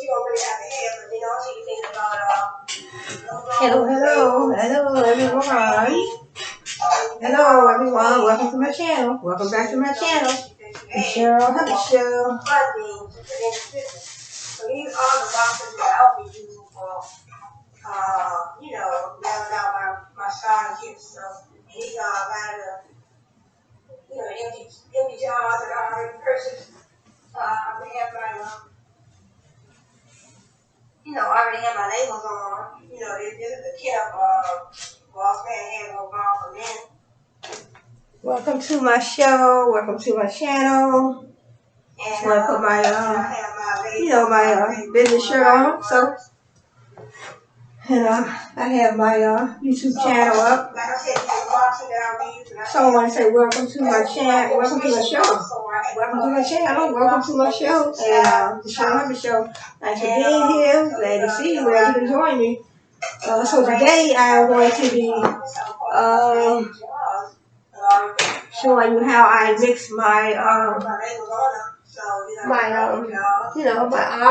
Hello, everyone. Hello, everyone. Welcome to my channel. Welcome back to my channel. Michelle, hi, Michelle. So these are the boxes that I'll be using for, mailing out my scholarships stuff. And these are a lot of empty jars that I already purchased. They have my, I already have my labels on. This is the kit of Boss Man Hair Growth Balm for men. Welcome to my show. Welcome to my channel. And I put my, my business shirt on. So, and I have my YouTube channel up. So I want to say welcome to my channel. Welcome to my show. Welcome to my channel. Welcome to my show. And the show. Thanks for being here. Glad to see you. Glad you can join me. So today I'm going to be showing you how I mix my my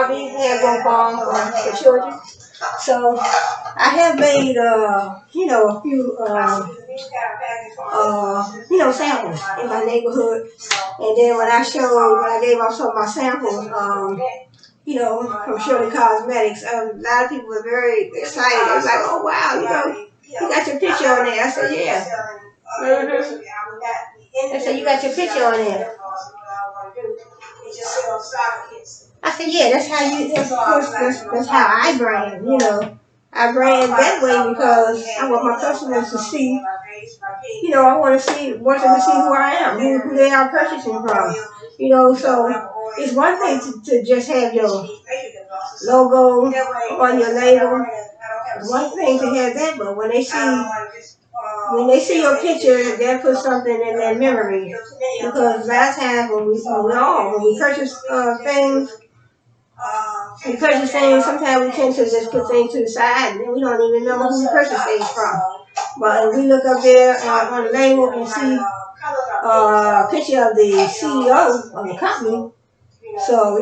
AVI hair growth balm for children. So I have made a few samples in my neighborhood, and then when I gave out some of my samples, from Shirley Cosmetics, a lot of people were very excited. They was like, "Oh wow, you got your picture on there." I said, "Yeah." They said, "You got your picture on there." I said, "Yeah, that's how I brand, I brand that way because I want my customers to see, I want to see who I am, who they are purchasing from, so it's one thing to just have your logo on your label. It's one thing to have that, but when they see your picture, they'll put something in their memory. Because last time when we purchase things, sometimes we tend to just put things to the side and we don't even remember who we purchased things from. But if we look up there on the label and see a picture of the CEO of the company, so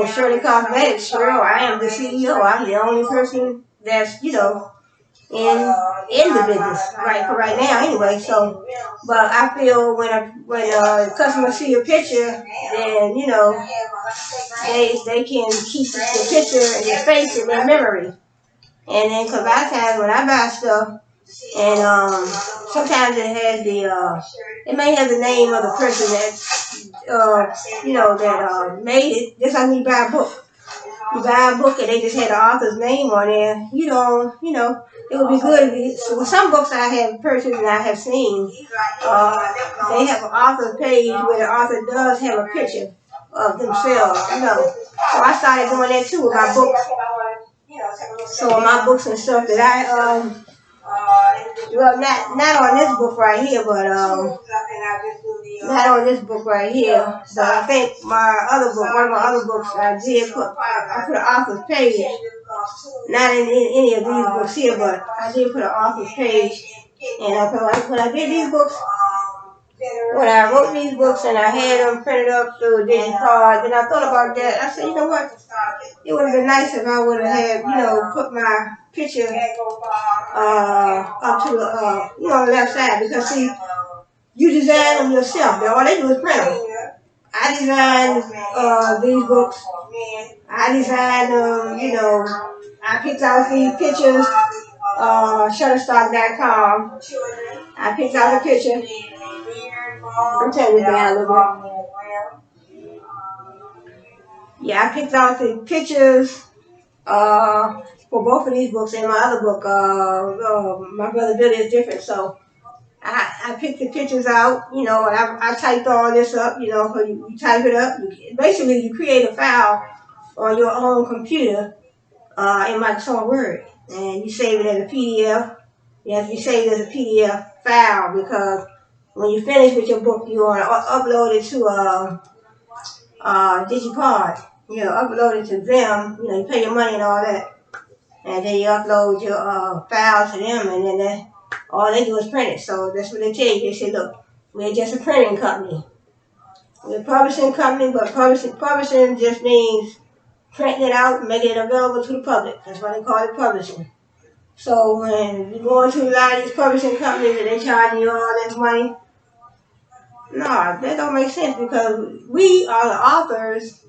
Shirley Cosmetics, sure, I am the CEO. I'm the only person that's, in the business right now anyway. So, but I feel when customers see your picture, then they can keep the picture and your face in their memory. And then, cause a lot of times when I buy stuff, and sometimes it has it may have the name of the person that made it. Just like when you buy a book. You buy a book and they just had the author's name on there. It would be good. So some books I have purchased and I have seen, they have an author page where the author does have a picture of themselves. So I started doing that too with my books. So my books and stuff that I not on this book right here, but not on this book right here. But I think one of my other books, I put an author's page. Not in any of these books here, but I did put an author's page. And when I did these books, when I wrote these books and I had them printed up through a digicard, then I thought about that. I said, you know what? It would have been nice if I would have had, put my picture up to the, on the left side. Because, see, you design them yourself. All they do is print them. I designed these books. I designed them, I picked out these pictures, Shutterstock.com. I picked out the picture. I'm turning this down a little bit. Yeah, I picked out the pictures for both of these books and my other book. My Brother Billy is Different. So I picked the pictures out, and I typed all this up, so you type it up. Basically, you create a file on your own computer in Microsoft Word, and you save it as a PDF. You have to be saved as a PDF file because when you finish with your book, you want to upload it to digicard. Upload it to them. You pay your money and all that, and then you upload your file to them, and then all they do is print it. So that's what they tell you. They say, look, we're just a printing company. We're a publishing company, but publishing just means printing it out and making it available to the public. That's why they call it publishing. So when you go into a lot of these publishing companies and they charging you all this money, no, that don't make sense because we are the authors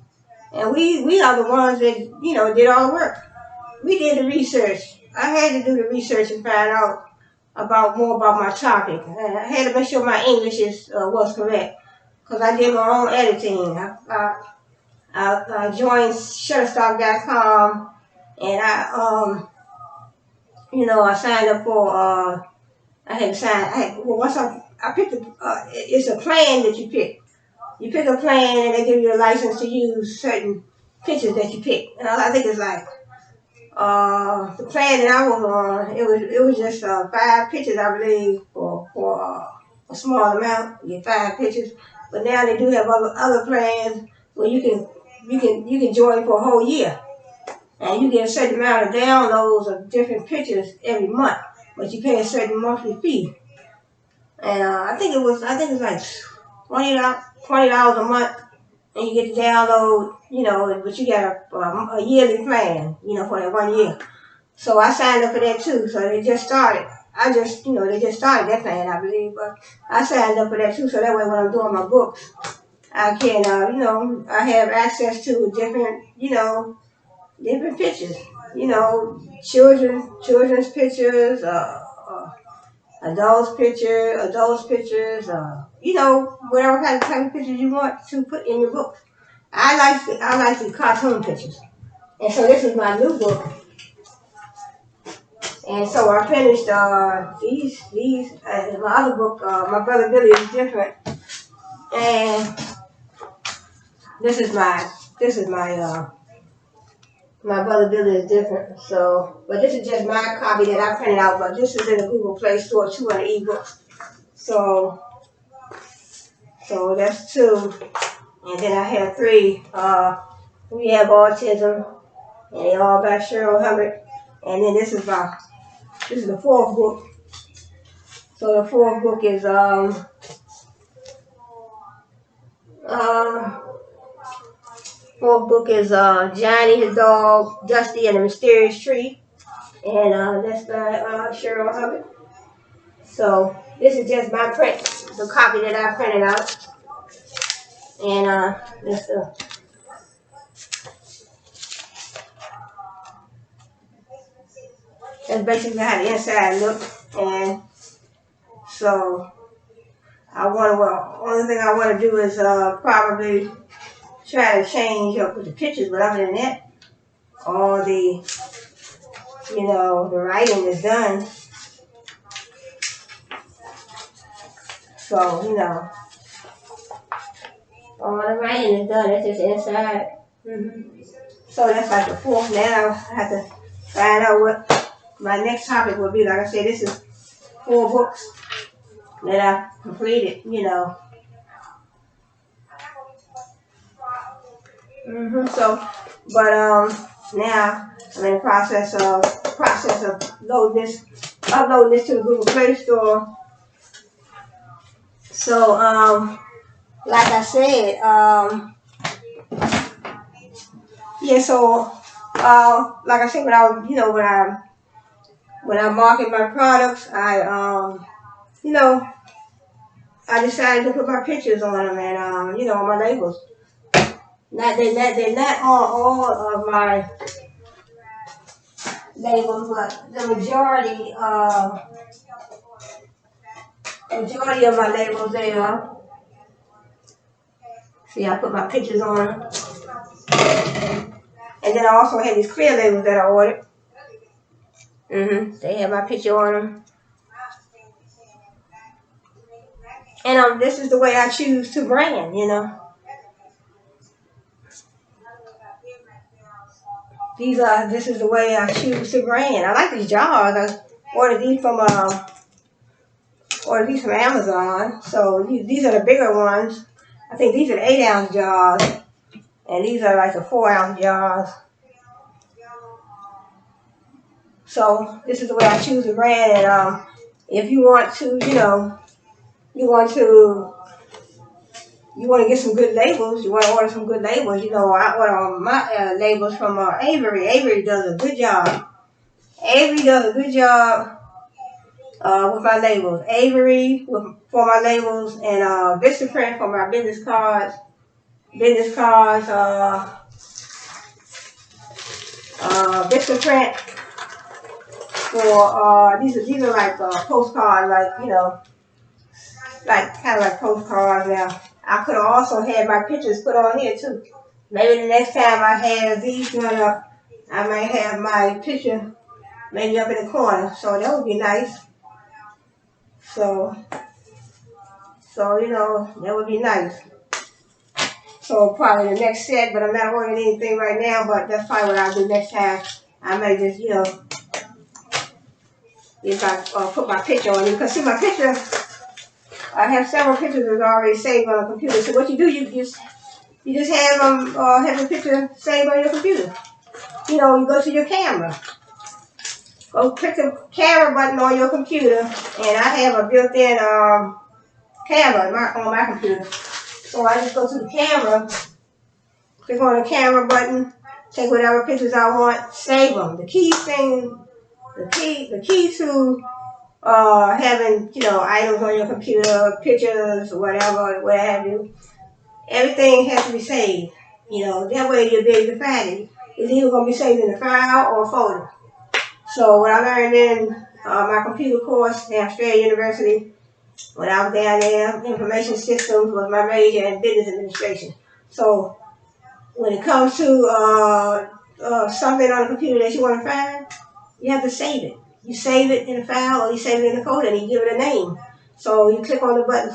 and we are the ones that, did all the work. We did the research. I had to do the research and find out more about my topic. I had to make sure my English was correct because I did my own editing. I joined Shutterstock.com and I signed up for. I had to sign. Once I picked it's a plan that you pick. You pick a plan and they give you a license to use certain pictures that you pick. And I think it's like the plan that I was on. It was just 5 pictures, I believe, for a small amount. You get 5 pictures, but now they do have other plans where you can join for a whole year, and you get a certain amount of downloads of different pictures every month, but you pay a certain monthly fee. And I think it was like $20 a month, and you get to download, but you got a yearly plan, for that 1 year. So I signed up for that too. So they just started. They just started that plan, I believe. But I signed up for that too. So that way when I'm doing my books, I can, I have access to different pictures. Children's pictures, adults pictures, whatever kind of type of pictures you want to put in your book. I like the cartoon pictures. And so this is my new book. And so I finished these. My other book, My Brother Billy is Different. And this is My Brother Billy is Different. So, but this is just my copy that I printed out. But this is in the Google Play Store too, on ebooks. So that's 2. And then I have 3. We have autism, and they all by Cheryl Hubbard. And then this is the 4th book. So the 4th book is Johnny, his dog, Dusty, and the Mysterious Tree. And that's by Cheryl Hubbard. So this is just my print, the copy that I printed out. And that's basically how the inside look. And so only thing I want to do is probably try to change up with the pictures, but other than that, all the the writing is done. So all the writing is done. It's just inside. So that's like the 4th. Now I have to find out what my next topic will be. Like I said, this is 4 books that I completed. So, but now I'm in the process of uploading this to the Google Play Store. So like I said, So like I said, when I market my products, I decided to put my pictures on them and on my labels. They're not on all of my labels, but the majority of my labels they are. See, I put my pictures on them. And then I also had these clear labels that I ordered. They have my picture on them. And this is the way I choose to brand, This is the way I choose to brand. I like these jars. I ordered these from Amazon. So these are the bigger ones. I think these are the 8-ounce jars, and these are like the 4-ounce jars. So this is the way I choose to brand. And if you want to, you want to get some good labels, you want to order some good labels, you know, I order my labels from Avery. Avery does a good job. Avery does a good job with my labels. Avery for my labels, and Vistaprint for my business cards. Vistaprint for these are like postcards, like, you know, like kind of like postcards. Now I could have also had my pictures put on here too. Maybe the next time I have these done up, I might have my picture maybe up in the corner. So that would be nice. So you know, that would be nice. So probably the next set, but I'm not ordering anything right now. But that's probably what I'll do next time. I may just, you know, if I put my picture on it, because see my picture, I have several pictures that's already saved on the computer. So what you do, you just have them have the picture saved on your computer. You know, you go to your camera, go click the camera button on your computer, and I have a built-in camera on my computer. So I just go to the camera, click on the camera button, take whatever pictures I want, save them. The key to having, you know, items on your computer, pictures, whatever, what have you, everything has to be saved. You know, that way you'll be able to find it. It's either going to be saved in a file or a folder. So what I learned in my computer course at Australia University, when I was down there, information systems was my major in business administration. So when it comes to something on the computer that you want to find, you have to save it. You save it in a file or you save it in a folder and you give it a name. So you click on the button,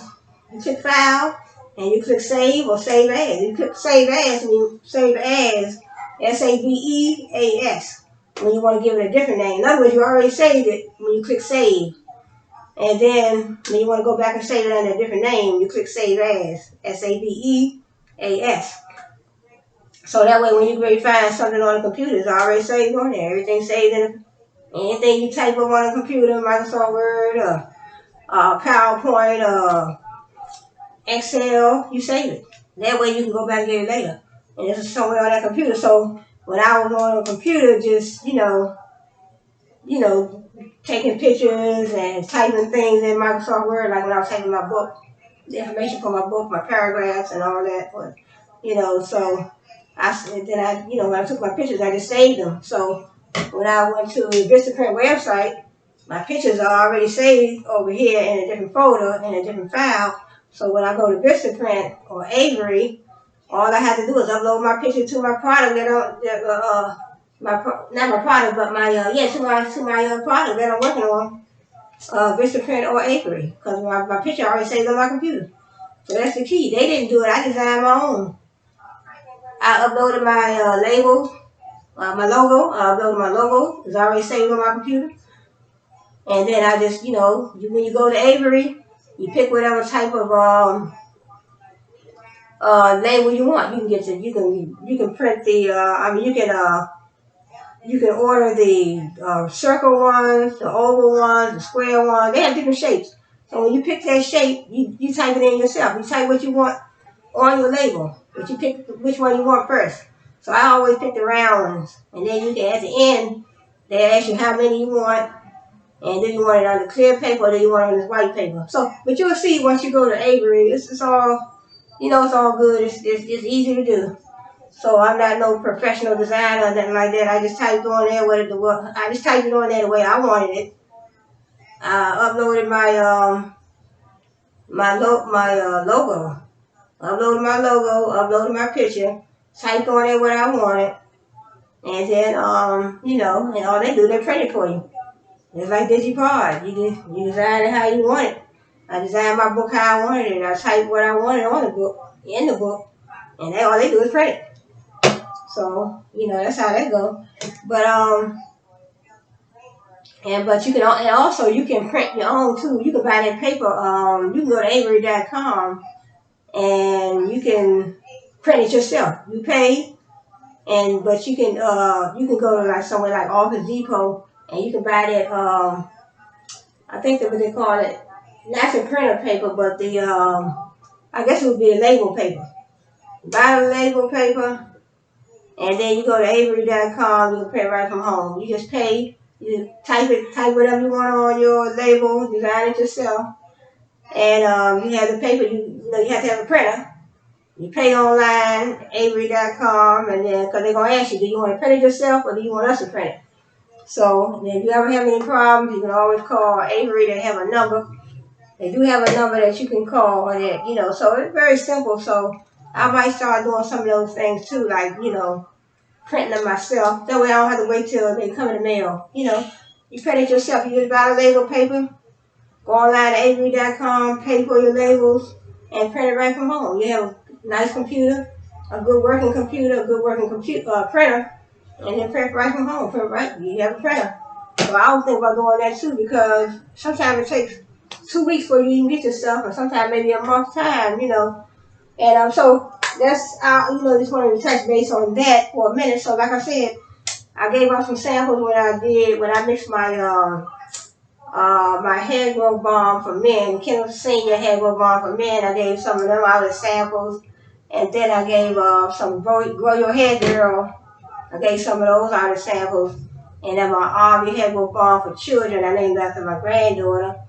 you click file, and you click save or save as. You click save as and you save as, SAVEAS, when you want to give it a different name. In other words, you already saved it when you click save. And then when you want to go back and save it under a different name, you click save as, SAVEAS. So that way when you ready to find something on the computer, it's already saved on there. Everything's saved in anything you type up on the computer, Microsoft Word, PowerPoint, Excel, you save it. That way you can go back and get it later. And it's somewhere on that computer. So when I was on the computer, just, you know, taking pictures and typing things in Microsoft Word, like when I was typing my book, the information for my book, my paragraphs and all that. But, you know, so when I took my pictures, I just saved them. So when I went to the Vistaprint website, my pictures are already saved over here in a different folder, in a different file. So when I go to Vistaprint or Avery, all I have to do is upload my picture to my product not my product, but my to my product that I'm working on, Vistaprint or Avery, because my picture already saved on my computer. So that's the key. They didn't do it. I designed my own. I uploaded my label, my logo. I uploaded my logo. It's already saved on my computer. And then I just, when you go to Avery, you pick whatever type of label you want. You can print the you can order the circle ones, the oval ones, the square ones. They have different shapes. So when you pick that shape, you type it in yourself. You type what you want on your label, but you pick which one you want first. So I always pick the round ones, and then you can, at the end, they ask you how many you want, and then you want it on the clear paper, or do you want it on this white paper. So, but you'll see once you go to Avery, it's all, it's all good. It's easy to do. So I'm not no professional designer or nothing like that. I just typed on there I just typed it on there the way I wanted it. I uploaded my logo. Uploaded my logo, uploaded my picture, typed on there what I wanted, and then and all they do, they print it for you. It's like DigiPod. You design it how you want it. I designed my book how I wanted it. I typed what I wanted on the book, in the book, and all they do is print it. So, that's how that goes. But but you can, and also you can print your own too. You can buy that paper. You can go to Avery.com and you can print it yourself. You pay, but you can go to like somewhere like Office Depot and you can buy that. I think that's what they call it. Not the printer paper, but the I guess it would be a label paper. Buy the label paper, and then you go to AVI.com, you can print right from home. You just pay, you type whatever you want on your label, design it yourself, and you have the paper. You know you have to have a printer. You pay online, AVI.com, and then because they're gonna ask you, do you want to print it yourself or do you want us to print it? So if you ever have any problems, you can always call Avery. They have a number. They do have a number that you can call, and so it's very simple. So I might start doing some of those things too, like printing them myself. That way I don't have to wait till they come in the mail. You print it yourself. You just buy the label paper, go online to Avery.com, pay for your labels, and print it right from home. You have a nice computer, a good working computer, a good working printer, and then print right from home. Print right, you have a printer. So I was thinking about doing that too because sometimes it takes 2 weeks for you to even get your stuff, and sometimes maybe a month's time. And so that's just wanted to touch base on that for a minute. So like I said, I gave out some samples when I mixed my hair growth balm for men, Kendall Senior hair growth balm for men. I gave some of them out as samples, and then I gave some grow your hair girl. I gave some of those out as samples, and then my AVI hair growth balm for children. I named after my granddaughter.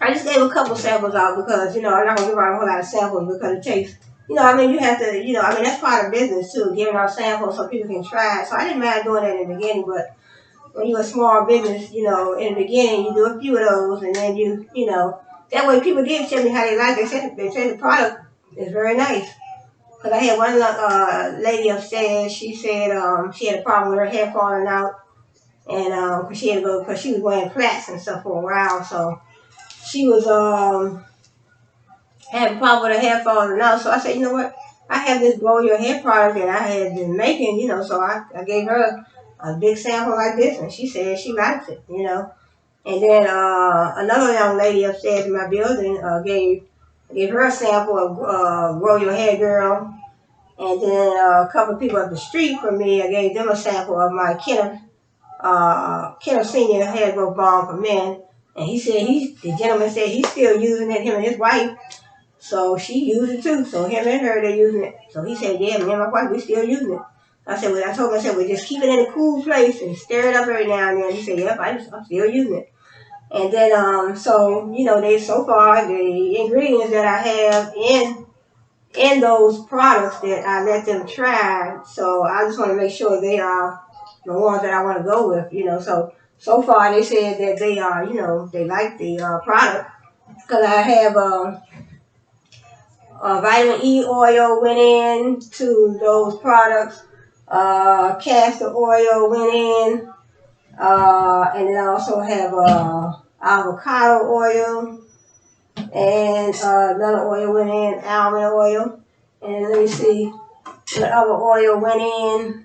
I just gave a couple samples out because, I'm not going to give out a whole lot of samples because it takes, you have to, that's part of business too, giving out samples so people can try it. So I didn't mind doing that in the beginning, but when you're a small business, in the beginning, you do a few of those and then that way people did tell me how they like it. They said the product is very nice. Because I had one lady upstairs, she said she had a problem with her hair falling out and because she was wearing plaits and stuff for a while, so she was having a problem with her hair falling out. So I said, you know what? I have this grow your hair product that I had been making, so I gave her a big sample like this, and she said she likes it. And then another young lady upstairs in my building gave her a sample of Grow Your Hair Girl. And then a couple of people up the street from me, I gave them a sample of my Kendall Senior hair growth balm for men. And the gentleman said he's still using it, him and his wife. So she used it too. So him and her, they're using it. So he said, yeah, me and my wife, we still using it. I told him, well, just keep it in a cool place and stir it up every now and then. He said, yep, I'm still using it. And then, so far, the ingredients that I have in those products that I let them try. So I just want to make sure they are the ones that I want to go with, So far they said that they are, they like the product. Because I have vitamin E oil went in to those products. Castor oil went in. And then I also have avocado oil. And another oil went in, almond oil. And let me see what other oil went in.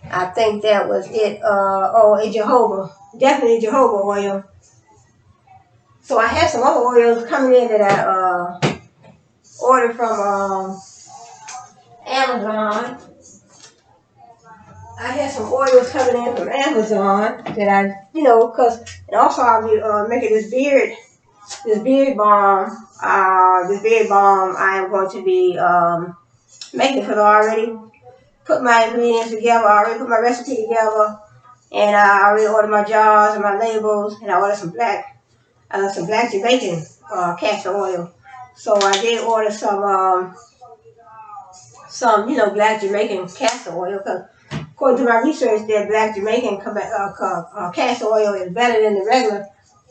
I think that was it. A jojoba. Definitely jojoba oil. So I have some other oils coming in that I ordered from Amazon. I had some oils coming in from Amazon that and also I'll be making this beard balm. This beard balm I am going to be making because I already put my ingredients together. I already put my recipe together, and I already ordered my jars and my labels, and I ordered some black Jamaican castor oil. So I did order some black Jamaican castor oil because according to my research, that black Jamaican castor oil is better than the regular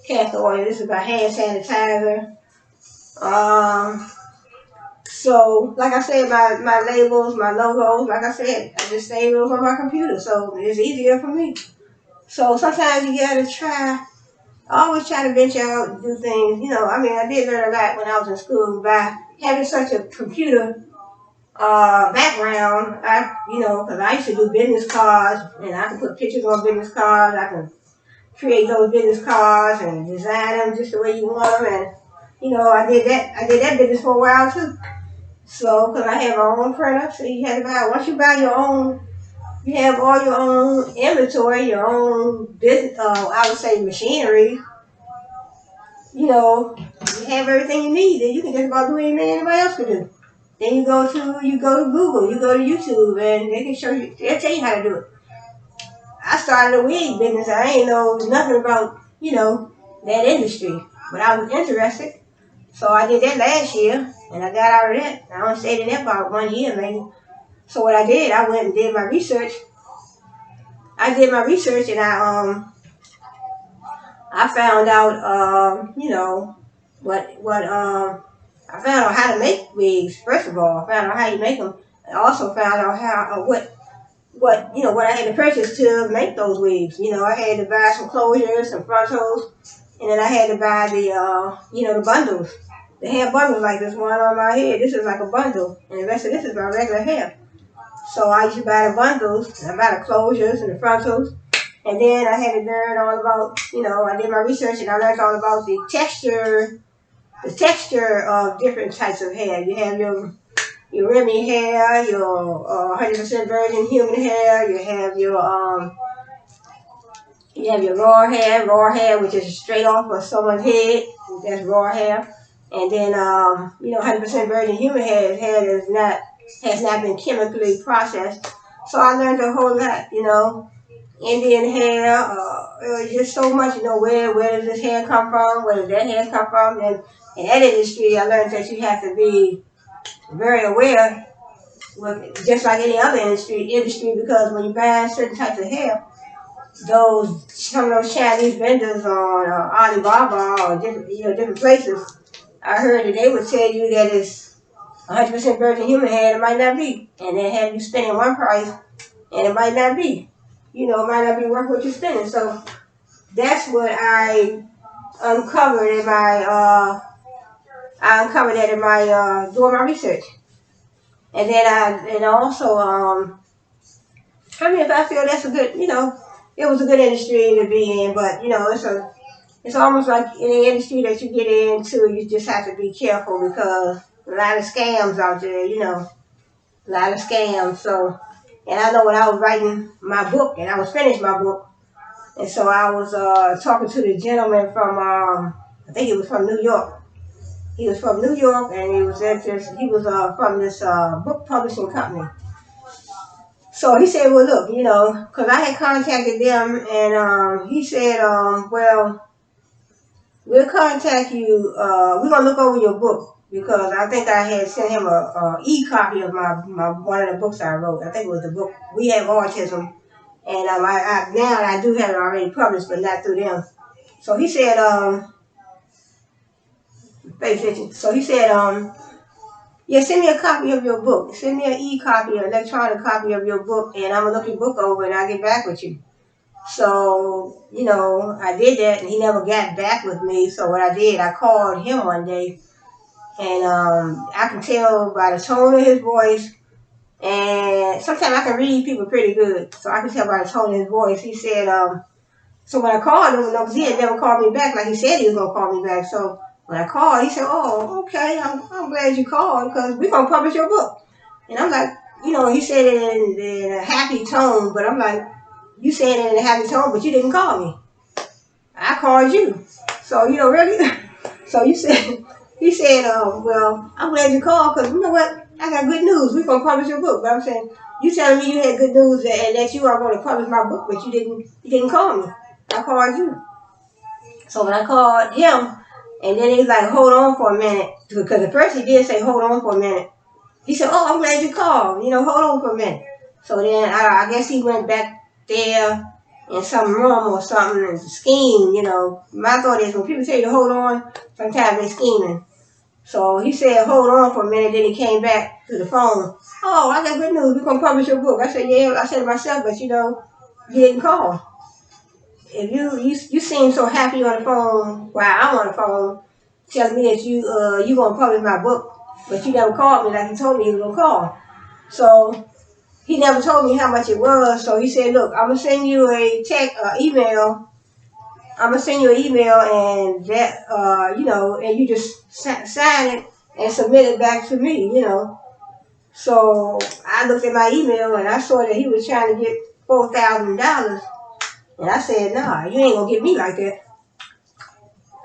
castor oil. This is my hand sanitizer. So, like I said, my labels, my logos, like I said, I just save those on my computer, so it's easier for me. So sometimes you gotta try. I always try to venture out and do things. I did learn a lot when I was in school by having such a computer background. Because I used to do business cards, and I can put pictures on business cards. I can create those business cards and design them just the way you want them. And I did that business for a while too. So, because I have my own printer, so you have to buy. Once you buy your own, you have all your own inventory, your own business. I would say machinery. You have everything you need. Then you can just about do anything anybody else can do. Then you go to Google, you go to YouTube, and they can show you. They'll tell you how to do it. I started a wig business. I ain't know nothing about that industry, but I was interested. So I did that last year, and I got out of that. I only stayed in that about 1 year, maybe. So what I did, I went and did my research. I did my research, and I found out, I found out how to make wigs. First of all, I found out how you make them. I also found out how what I had to purchase to make those wigs. I had to buy some closures, some frontals, and then I had to buy the bundles. The hair bundles like this one on my head. This is like a bundle, and the rest of this is my regular hair. So I used to buy the bundles, and I buy the closures and the frontals. And then I had to learn all about, I did my research and I learned all about the texture of different types of hair. You have your Remy hair, your 100% virgin human hair. You have your raw hair, which is straight off of someone's head. That's raw hair. And then 100% virgin human hair is hair that has not been chemically processed. So I learned a whole lot, Indian hair, just so much, where does this hair come from, where does that hair come from, and in that industry, I learned that you have to be very aware, just like any other industry, because when you buy certain types of hair, some of those Chinese vendors on Alibaba or different places, I heard that they would tell you that it's 100% virgin human hair, it might not be, and they have you spending one price, and it might not be. It might not be worth what you're spending. So that's what I uncovered in my doing my research. And then if I feel that's a good, it was a good industry to be in, but it's almost like any industry that you get into, you just have to be careful because a lot of scams out there, a lot of scams. So, and I know when I was writing my book and I was finished my book, and so I was talking to the gentleman from, I think he was from New York. He was from New York, and he was from this book publishing company. So he said, well, look, because I had contacted them, and he said, well, we'll contact you. We're going to look over your book, because I think I had sent him a e-copy of my one of the books I wrote. I think it was the book, We Have Autism. And now I do have it already published, but not through them. So he said, yeah, send me a copy of your book. Send me an e-copy, an electronic copy of your book, and I'm going to look your book over and I'll get back with you. So, I did that, and he never got back with me. So what I did, I called him one day, and I can tell by the tone of his voice, and sometimes I can read people pretty good, so I can tell by the tone of his voice. He said, so when I called him, because he had never called me back like he said he was going to call me back. So when I called, he said, oh, okay, I'm glad you called because we're going to publish your book. And I'm like, he said it in a happy tone, but I'm like, you said it in a happy tone, but you didn't call me. I called you. So, really? So he said, well, I'm glad you called because you know what? I got good news. We're going to publish your book. But I'm saying, you telling me you had good news and that you are going to publish my book, but you didn't call me. I called you. So when I called him, and then he was like, hold on for a minute. Because at first he did say, hold on for a minute. He said, oh, I'm glad you called. Hold on for a minute. So then I guess he went back there in some room or something and schemed, My thought is when people tell you to hold on, sometimes they're scheming. So he said, hold on for a minute. Then he came back to the phone. Oh, I got good news. We're going to publish your book. I said, yeah. I said to myself, but you didn't call. If you seem so happy on the phone while I'm on the phone, telling me that you gonna publish my book, but you never called me like you told me you was gonna call. So he never told me how much it was. So he said, look, I'm gonna send you a email. I'm gonna send you an email, and that and you just sign it and submit it back to me. So I looked at my email and I saw that he was trying to get $4,000. And I said, nah, you ain't gonna get me like that.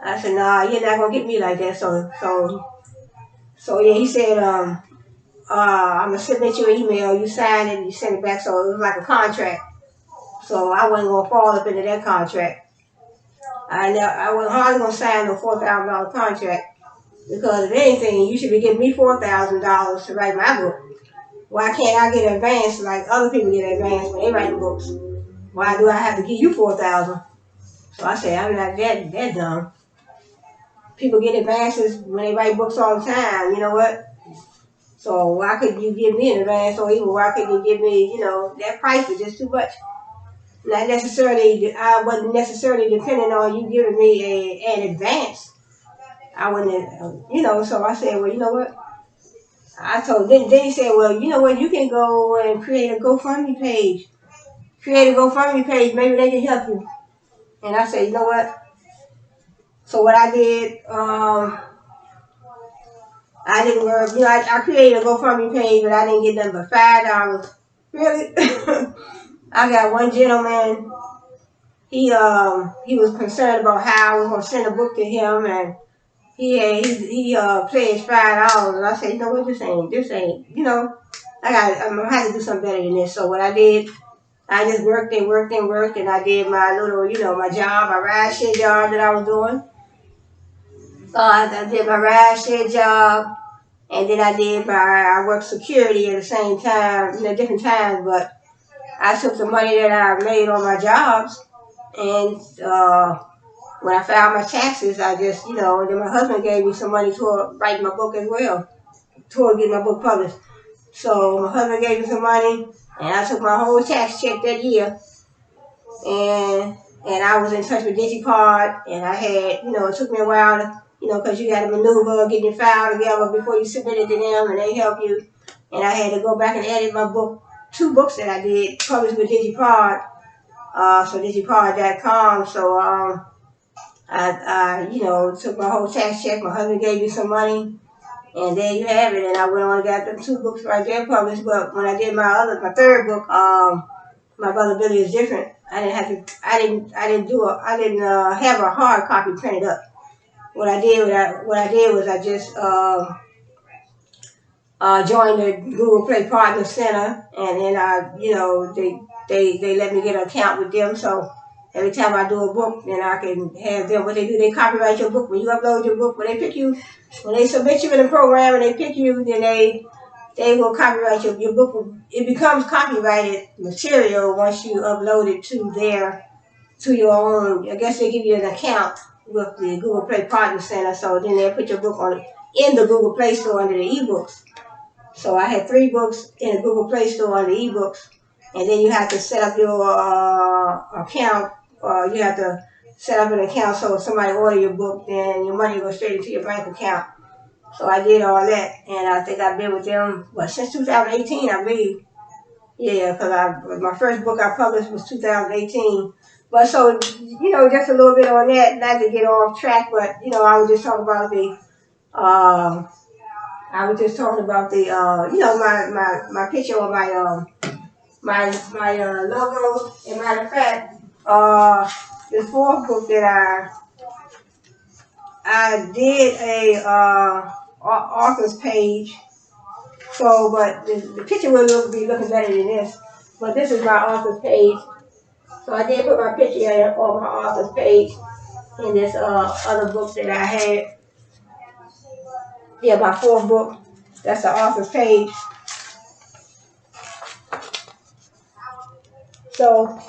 I said, nah, you're not gonna get me like that. So yeah, he said, I'm gonna submit you an email, you sign it, you send it back. So it was like a contract. So I wasn't gonna fall up into that contract. I was hardly gonna sign no $4,000 contract because if anything, you should be giving me $4,000 to write my book. Why can't I get advance like other people get advance when they write books? Why do I have to give you $4,000? So I said, I'm not that dumb. People get advances when they write books all the time. You know what? So why couldn't you give me an advance, or even why couldn't you give me, that price was just too much? Not necessarily, I wasn't necessarily depending on you giving me an advance. I wouldn't, so I said, well, you know what? Then he said, well, you know what? You can go and create a GoFundMe page. Create a GoFundMe page. Maybe they can help you. And I said, you know what? So what I did, I didn't work. I created a GoFundMe page, but I didn't get nothing but $5. Really? I got one gentleman. He was concerned about how I was gonna send a book to him, and he pledged $5, and I said, you know what, this ain't. I'm gonna have to do something better than this. So what I did, I just worked and worked and worked, and I did my little, my job, my ride share job that I was doing. I did my ride share job, and then I worked security at the same time, different times, but I took the money that I made on my jobs, and when I filed my taxes, I just, and then my husband gave me some money toward writing my book as well, toward getting my book published. So my husband gave me some money, and I took my whole tax check that year, and I was in touch with DigiCard, and I had, it took me a while to, because you got to maneuver, get your file together before you submit it to them, and they help you. And I had to go back and edit my book, 2 books that I did, published with DigiCard, so digicard.com. So I took my whole tax check. My husband gave me some money, and there you have it. And I went on and got them 2 books right there published. But when I did my third book, My Brother Billy Is Different, I didn't have a hard copy printed up. What I did was I just joined the Google Play Partner Center, and then they let me get an account with them. So every time I do a book, then I can have them. What they do, they copyright your book. When you upload your book, when they submit you in the program and they pick you, then they will copyright your book. It becomes copyrighted material once you upload it to your own. I guess they give you an account with the Google Play Partner Center, so then they put your book in the Google Play Store under the ebooks. So I had 3 books in the Google Play Store under ebooks, and then you have to set up your account. You have to set up an account so if somebody order your book, then your money goes straight into your bank account. So I did all that, and I think I've been with them since 2018, I believe. Yeah, because my first book I published was 2018. But so, just a little bit on that, not to get off track, but, I was just talking about my picture on my logo. And matter of fact, the 4th book that I did a author's page. So, but the picture will be looking better than this. But this is my author's page. So I did put my picture on my author's page in this other book that I had. Yeah, my 4th book. That's the author's page. So,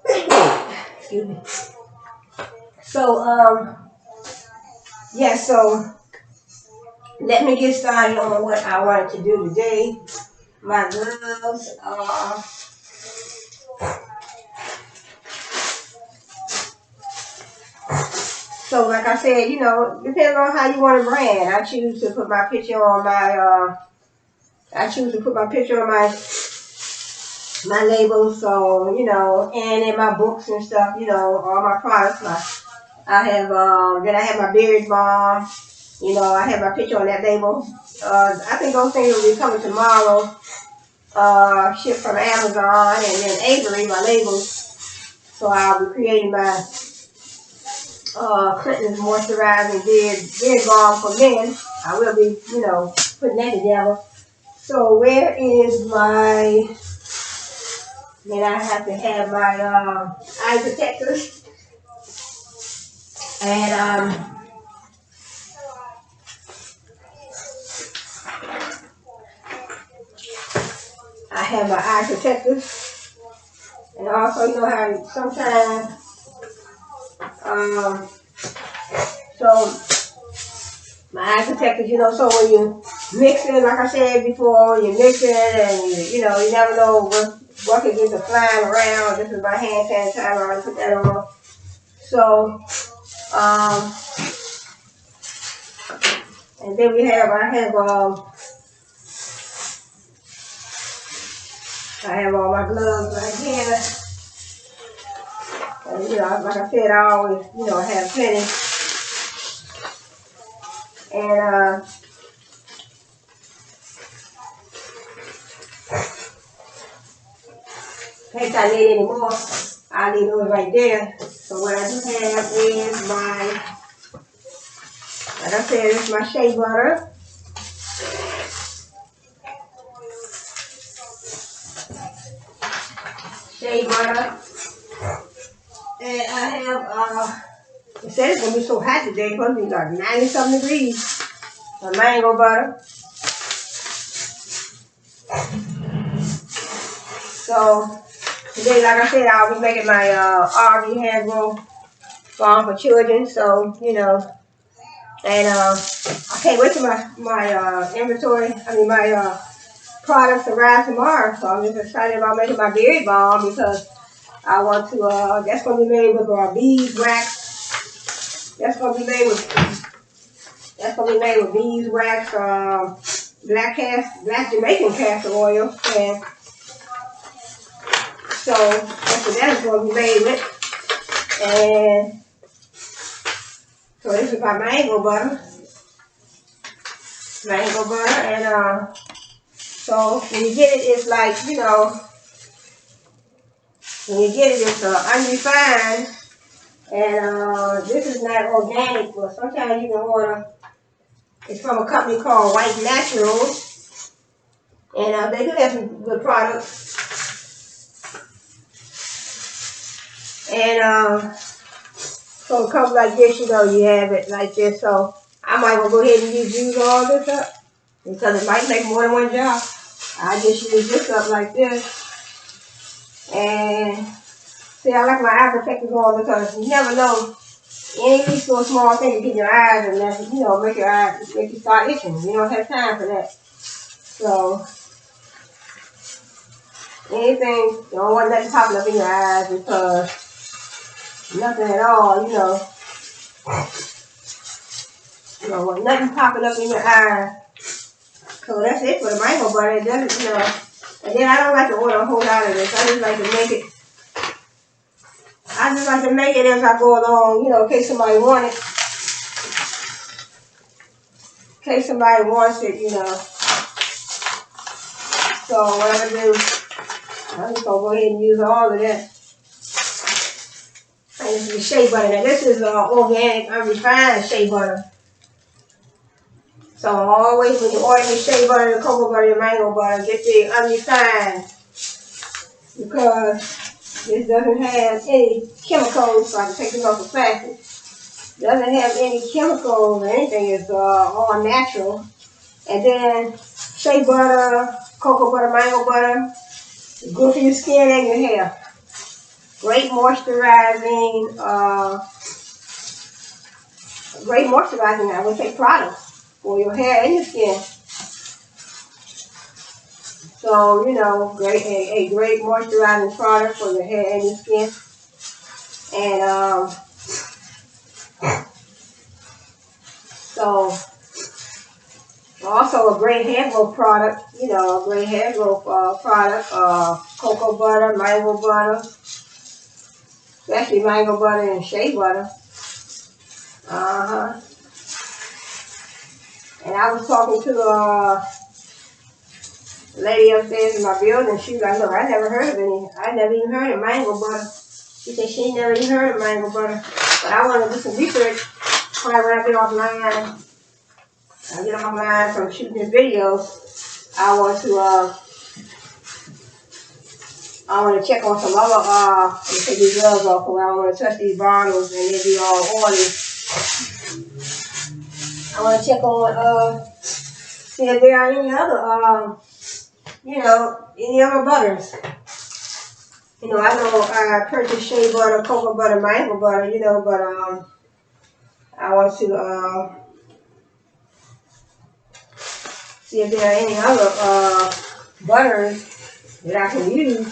excuse me. So, yeah, so let me get started on what I wanted to do today. My gloves are... So, like I said, depending on how you want to brand, I choose to put my picture on my label. So, and in my books and stuff, all my products. I have my beard balm. I have my picture on that label. I think those things will be coming tomorrow. Shipped from Amazon, and then Avery, my labels. So I'll be creating my Clinton's moisturizing beard balm for men. I will be, you know, putting that together. So where is my, then I have to have my eye protectors. And I have my eye protectors. And also, you know how sometimes, so my eye protectors, you know, so when you mix it, like I said before, you mix it and you know, you never know what could get to flying around. This is my hand sanitizer, I put that on. So, and then I have all my gloves right here. And, you know, like I said, I always, you know, have plenty. And, in case I need any more, I leave those right there. So what I do have is my, like I said, it's my shea butter. Shea butter. And I have, it said it's going to be so hot today, it's supposed to be like 90-something degrees. My mango butter. So, today, like I said, I'll be making my AVI Hair Growth Balm for children. So, you know, and I can't wait till my inventory, my products arrive tomorrow. So I'm just excited about making my beard balm because I want to, that's going to be made with beeswax. That's going to be made with beeswax, black Jamaican castor oil, and so that's what that is going to be made with. And so this is my mango butter, and so when you get it, it's like, you know, when you get it, it's unrefined, and this is not organic, but sometimes you can order. It's from a company called White Naturals, and they do have some good products. And so it comes like this, you know, you have it like this. So I might go ahead and use all this up because it might make more than one job. I just use this up like this. And see, I like my eye protectors on because you never know. Any little small thing to get your eyes and that, you know, make you start itching. You don't have time for that. So anything, you don't want nothing popping up in your eyes because nothing at all, you know. You don't want nothing popping up in your eyes. So that's it for the mango butter. It doesn't, you know. And then I don't like to order a whole lot of this. I just like to make it. I just like to make it as I go along, you know, in case somebody wants it. In case somebody wants it, you know. So what I'm going to do, I'm just going to go ahead and use all of that. And this is the shea butter. Now this is organic, unrefined shea butter. So always when you order your shea butter, your cocoa butter, your mango butter, get the unrefined. Because this doesn't have any chemicals, so I can take this off the plastic. Doesn't have any chemicals or anything. It's all natural. And then shea butter, cocoa butter, mango butter, good for your skin and your hair. Great moisturizing, I would say, products for your hair and your skin. So, you know, a great moisturizing product for your hair and your skin. And so also a great hair growth product, you know, a great hair growth product, cocoa butter, mango butter, especially mango butter and shea butter. And I was talking to a lady upstairs in my building. She was like, look, I never even heard of mango butter. She said she ain't never even heard of mango butter. But I want to do some research probably when I get offline. I get offline from shooting this video. I want to check on some other, let me take these gloves off because I don't want to touch these bottles and they be all oily. I want to check on, see if there are any other, any other butters. I know I purchased shea butter, cocoa butter, mango butter, but I want to see if there are any other butters that I can use.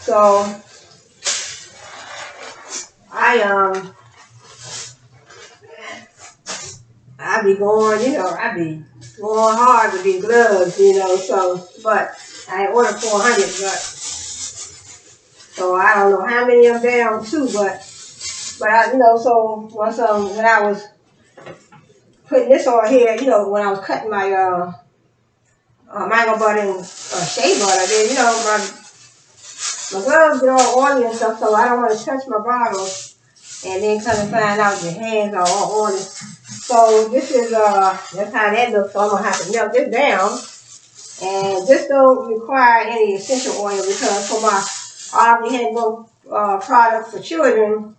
So I be going, I be going hard with these gloves, but I ordered 400, so I don't know how many of them down too, but so when I was putting this on here, when I was cutting my mango butter and shea butter, then my gloves get all oily and stuff, so I don't want to touch my bottles and then come and find out your hands are all oily. So this is that's how that looks. So I'm gonna have to melt this down, and this don't require any essential oil because for my AVI Hair Growth product for children,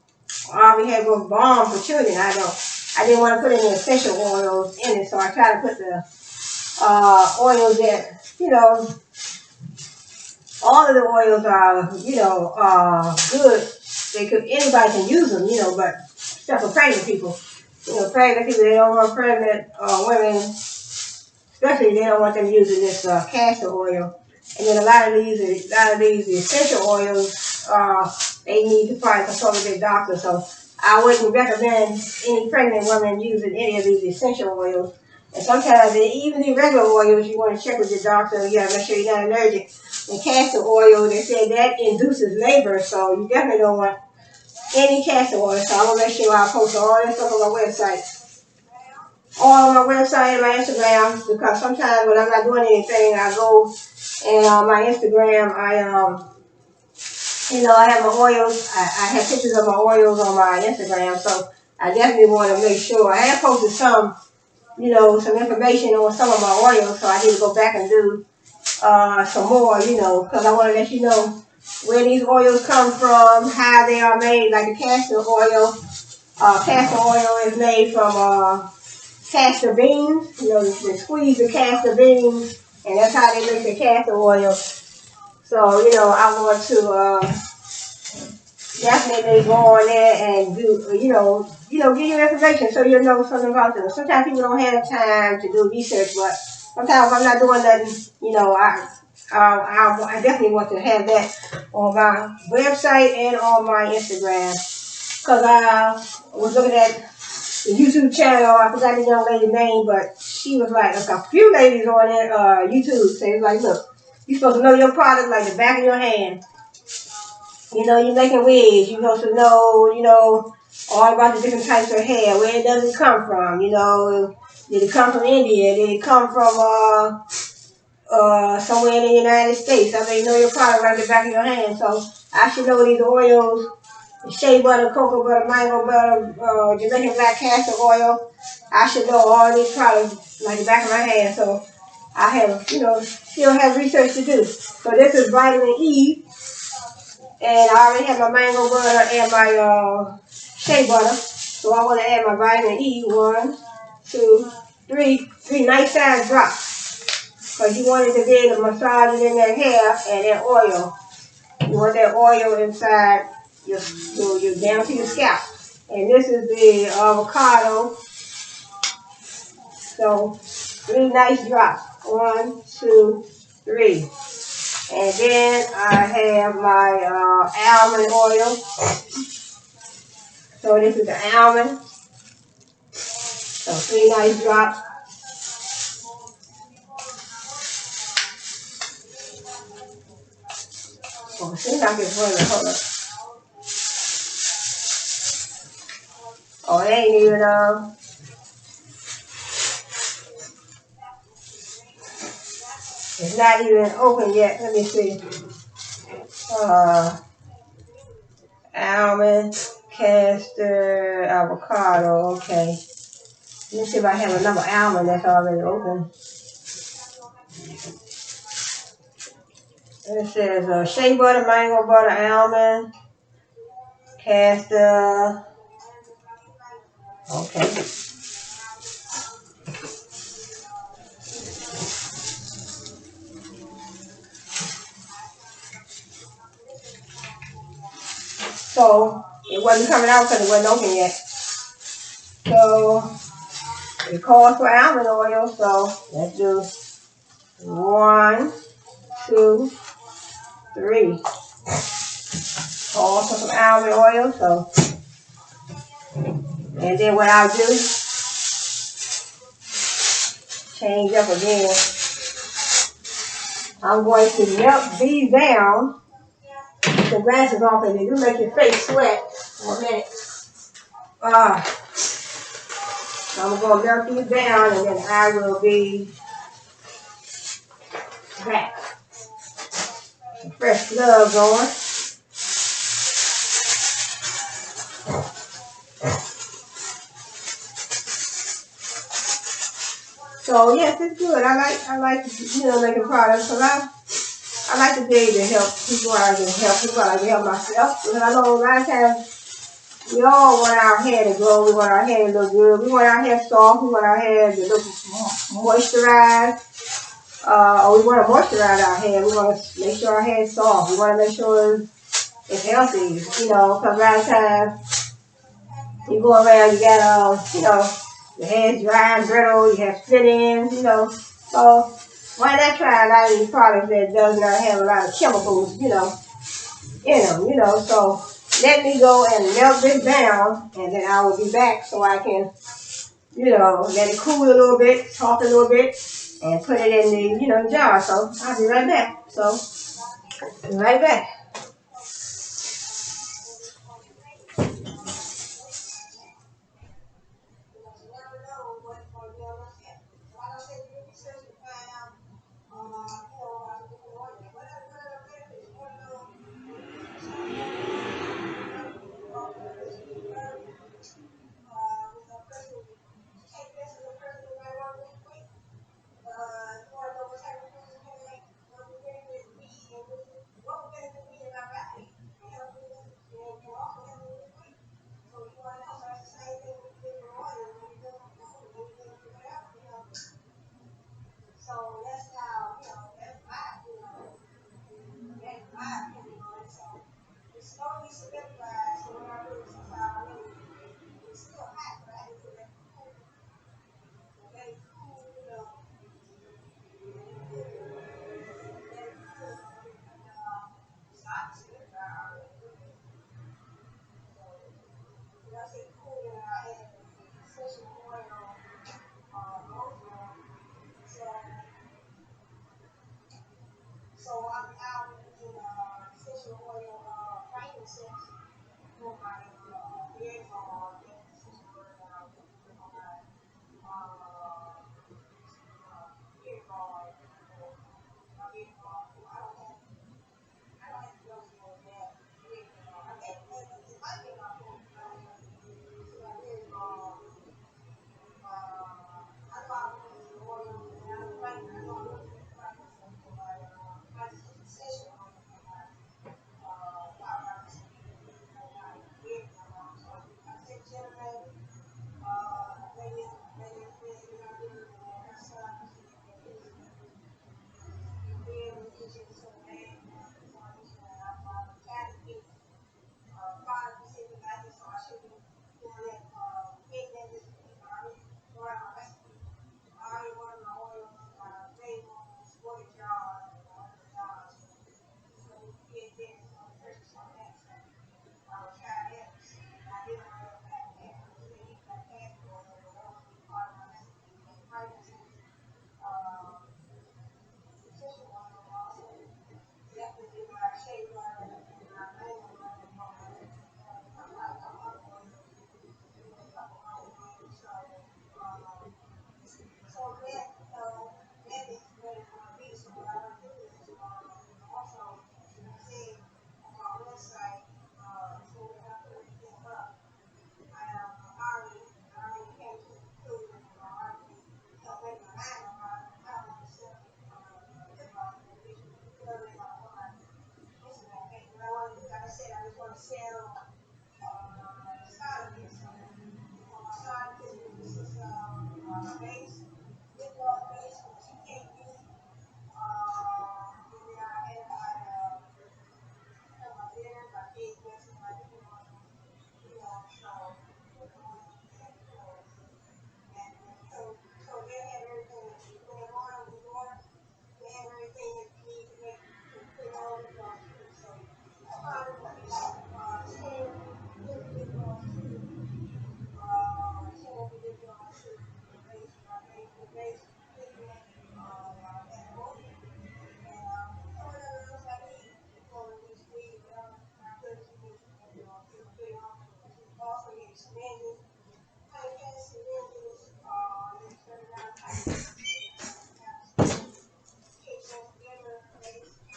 AVI Hair Growth Balm for children, I didn't want to put any essential oils in it, so I try to put the oils that all of the oils are good. Anybody can use them, but except for pregnant people. Pregnant people, they don't want pregnant women, especially they don't want them using this castor oil. And then a lot of these essential oils, they need to probably consult with their doctor. So I wouldn't recommend any pregnant women using any of these essential oils. And sometimes even the regular oils, you want to check with your doctor. You gotta make sure you're not allergic. And castor oil, they say that induces labor, so you definitely don't want any castor oil. So I'm gonna make sure I post all that stuff on my website. All on my website and my Instagram, because sometimes when I'm not doing anything, I go and on my Instagram, I have my oils. I have pictures of my oils on my Instagram, so I definitely want to make sure. I have posted some information on some of my oils, so I need to go back and do some more, because I want to let you know where these oils come from, how they are made, like the castor oil. Castor oil is made from castor beans. They squeeze the castor beans, and that's how they make the castor oil. So, I want to definitely go on there and do, give you information so you'll know something about them. Sometimes people don't have time to do research, but sometimes if I'm not doing nothing, I definitely want to have that on my website and on my Instagram. Because I was looking at the YouTube channel, I forgot the young lady's name, but she was like, there's a few ladies on there, YouTube, saying like, look, you're supposed to know your product like the back of your hand. You're making wigs, you're supposed to know, all about the different types of hair, where does it come from, did it come from India, did it come from, somewhere in the United States. I mean, know your product like the back of your hand. So I should know these oils, shea butter, cocoa butter, mango butter, Jamaican black castor oil. I should know all these products like the back of my hand. So I have, still have research to do. So this is vitamin E. And I already have my mango butter and my shea butter. So I want to add my vitamin E. 1, 2, 3 nice size drops. Because you want it to be able to massage it in that hair and that oil. You want that oil inside your down to your scalp. And this is the avocado. So 3 nice drops. 1, 2, 3. And then I have my almond oil. So this is the almond. So 3 nice drops. Oh, it seems like it's running. Hold up. Oh, it ain't even, it's not even open yet. Let me see. Almond, castor, avocado. Okay. Let me see if I have another almond that's already open. It says shea butter, mango butter, almond, castor. Okay. So it wasn't coming out because it wasn't open yet. So it calls for almond oil. So let's do 1, 2, 3. Calls for some almond oil. So, and then what I'll do, change up again. I'm going to melt these down. Put the glasses off and they do make your face sweat for a minute. So I'm going to melt these down and then I will be back. Fresh gloves on. So yes, it's good. I like making products because I like to be able to help people. I can help people. I can help myself because I know a lot of times we all want our hair to grow. We want our hair to look good. We want our hair soft. We want our hair to look moisturized. Or we want to moisturize our hair. We want to make sure our hair is soft. We want to make sure it's healthy. Because a lot of times you go around, you got your hair's dry and brittle. You have split ends. So why not try a lot of these products that does not have a lot of chemicals, in them. So let me go and melt this down, and then I will be back so I can, let it cool a little bit, soften a little bit, and put it in the, jar. So I'll be right back. So, be right back.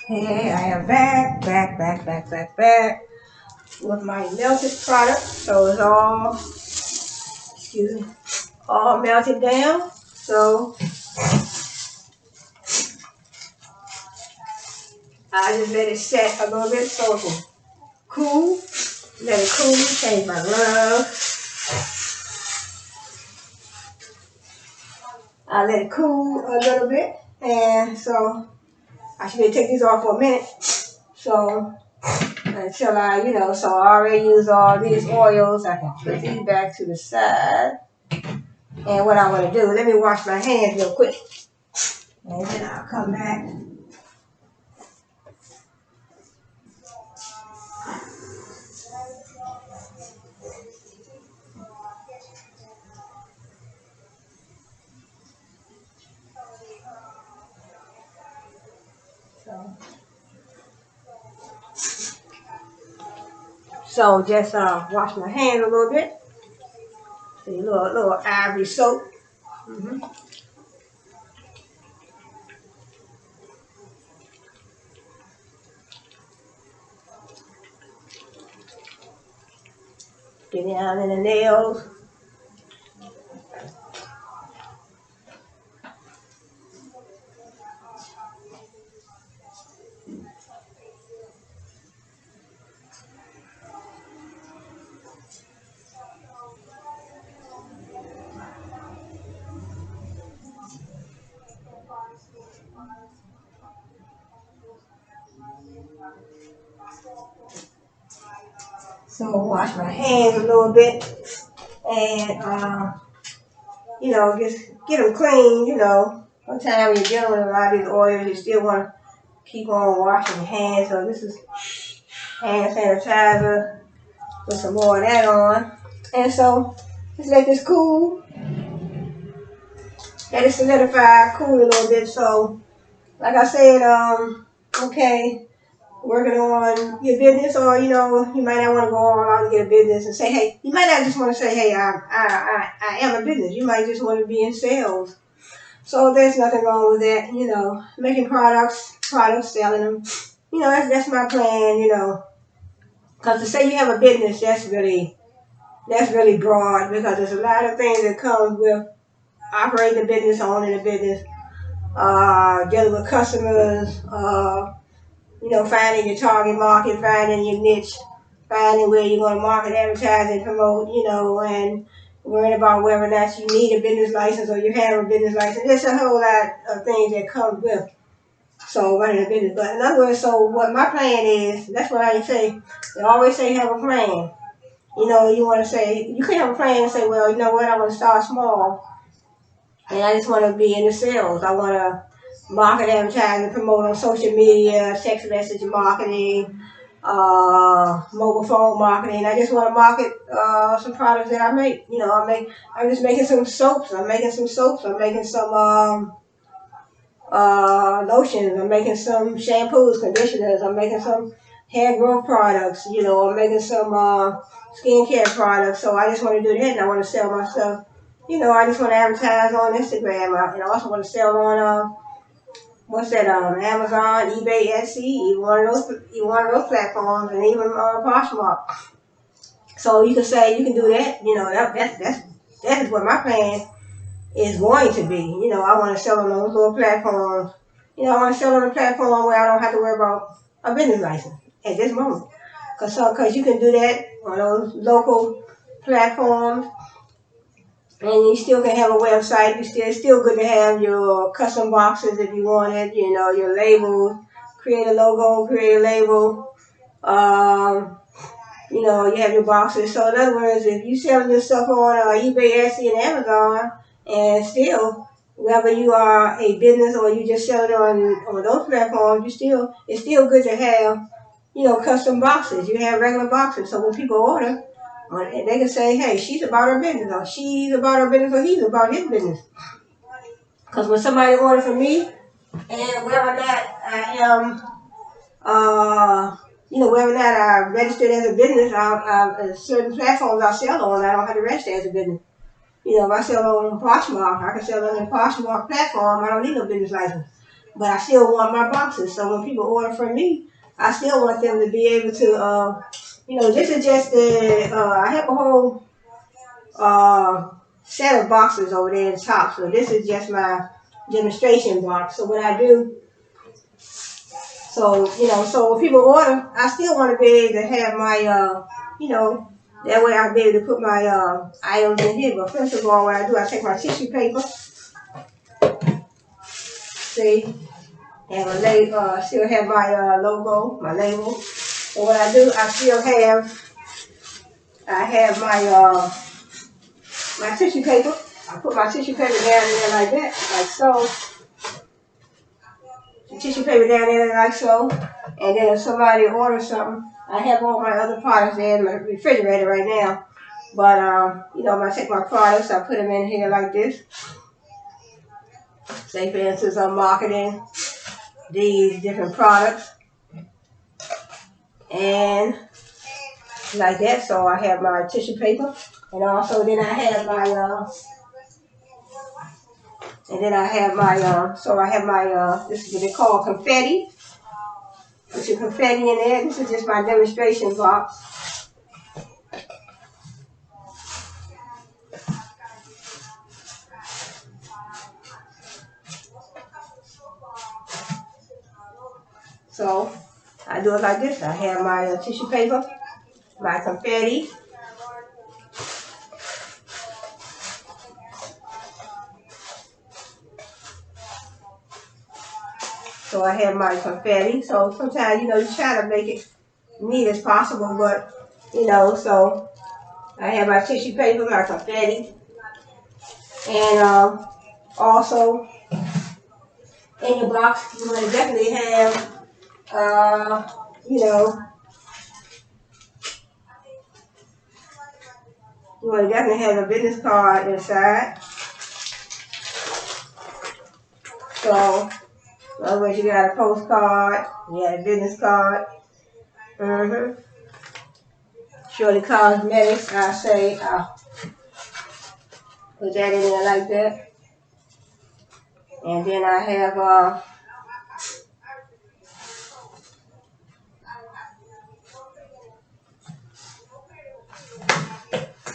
Okay, I am back with my melted product. So it's all, excuse me, all melted down. So I just let it set a little bit so it can cool. Let it cool, change my glove. I let it cool a little bit. And so I should take these off for a minute. So until I, so I already used all these oils. I can put these back to the side. And what I'm going to do, let me wash my hands real quick. And then I'll come back. So just wash my hands a little bit. See, a little ivory soap. Get down in the nails. So wash my hands a little bit. And, just get them clean, Sometimes when you're dealing with a lot of these oils, you still want to keep on washing your hands. So this is hand sanitizer. Put some more of that on. And so just let this cool. Let it solidify, cool a little bit. So like I said, okay, working on your business, or you might not want to go all out and get a business and say, hey, you might not just want to say, hey, I am a business. You might just want to be in sales. So there's nothing wrong with that, making products, selling them. That's my plan, because to say you have a business, that's really broad, because there's a lot of things that come with operating a business, owning a business, dealing with customers, finding your target market, finding your niche, finding where you're going to market, advertise, and promote, and worrying about whether or not you need a business license or you have a business license. There's a whole lot of things that come with running a business. But in other words, so what my plan is, that's what I say. They always say have a plan. You want to say, you can have a plan and say, well, you know what, I want to start small. And I just want to be in the sales. I want to market, advertise, and promote on social media, text message marketing, mobile phone marketing. I just want to market some products that I make. I'm just making some soaps. I'm making some lotions. I'm making some shampoos, conditioners. I'm making some hair growth products. I'm making some skincare products. So I just want to do that, and I want to sell my stuff. I just want to advertise on Instagram. And I also want to sell on Amazon, eBay, Etsy, even one of those platforms, and even Poshmark. So you can say you can do that. That is what my plan is going to be. I want to sell on those little platforms. I want to sell on a platform where I don't have to worry about a business license at this moment. Because you can do that on those local platforms, and you still can have a website. It's still good to have your custom boxes if you want it. Your labels. Create a logo, create a label. You have your boxes. So in other words, if you selling your stuff on eBay, Etsy, and Amazon, and still, whether you are a business or you just sell it on those platforms, it's still good to have, custom boxes. You have regular boxes. So when people order, they can say, hey, she's about her business, or she's about her business, or he's about his business. Because when somebody orders from me, and whether or not I am, whether or not I registered as a business, certain platforms I sell on, I don't have to register as a business. If I sell on Poshmark, I can sell on the Poshmark platform. I don't need no business license. but I still want my boxes. So when people order from me, I still want them to be able to, this is just I have a whole set of boxes over there at the top. So this is just my demonstration box. So what I do, so when people order, I still want to be able to have my, that way I'll be able to put my items in here. But first of all, what I do, I take my tissue paper, see, and still have my logo, my label. So what I do, I have my tissue paper. I put my tissue paper down there like that, like so. The tissue paper down there like so. And then if somebody orders something, I have all my other products there in my refrigerator right now. But, I take my products, I put them in here like this. Say, for instance, I'm marketing these different products. And like that, so I have my tissue paper. And also then I have my, this is what they call confetti. Put your confetti in there. This is just my demonstration box. So I do it like this. I have my tissue paper, my confetti. So I have my confetti. So sometimes, you try to make it neat as possible, but, so I have my tissue paper, my confetti. And also, in your box, you want to definitely have, you want to definitely have a business card inside. So, in other words, you got a postcard, you got a business card. Shirley Cosmetics, I say, put that in there like that. And then I have,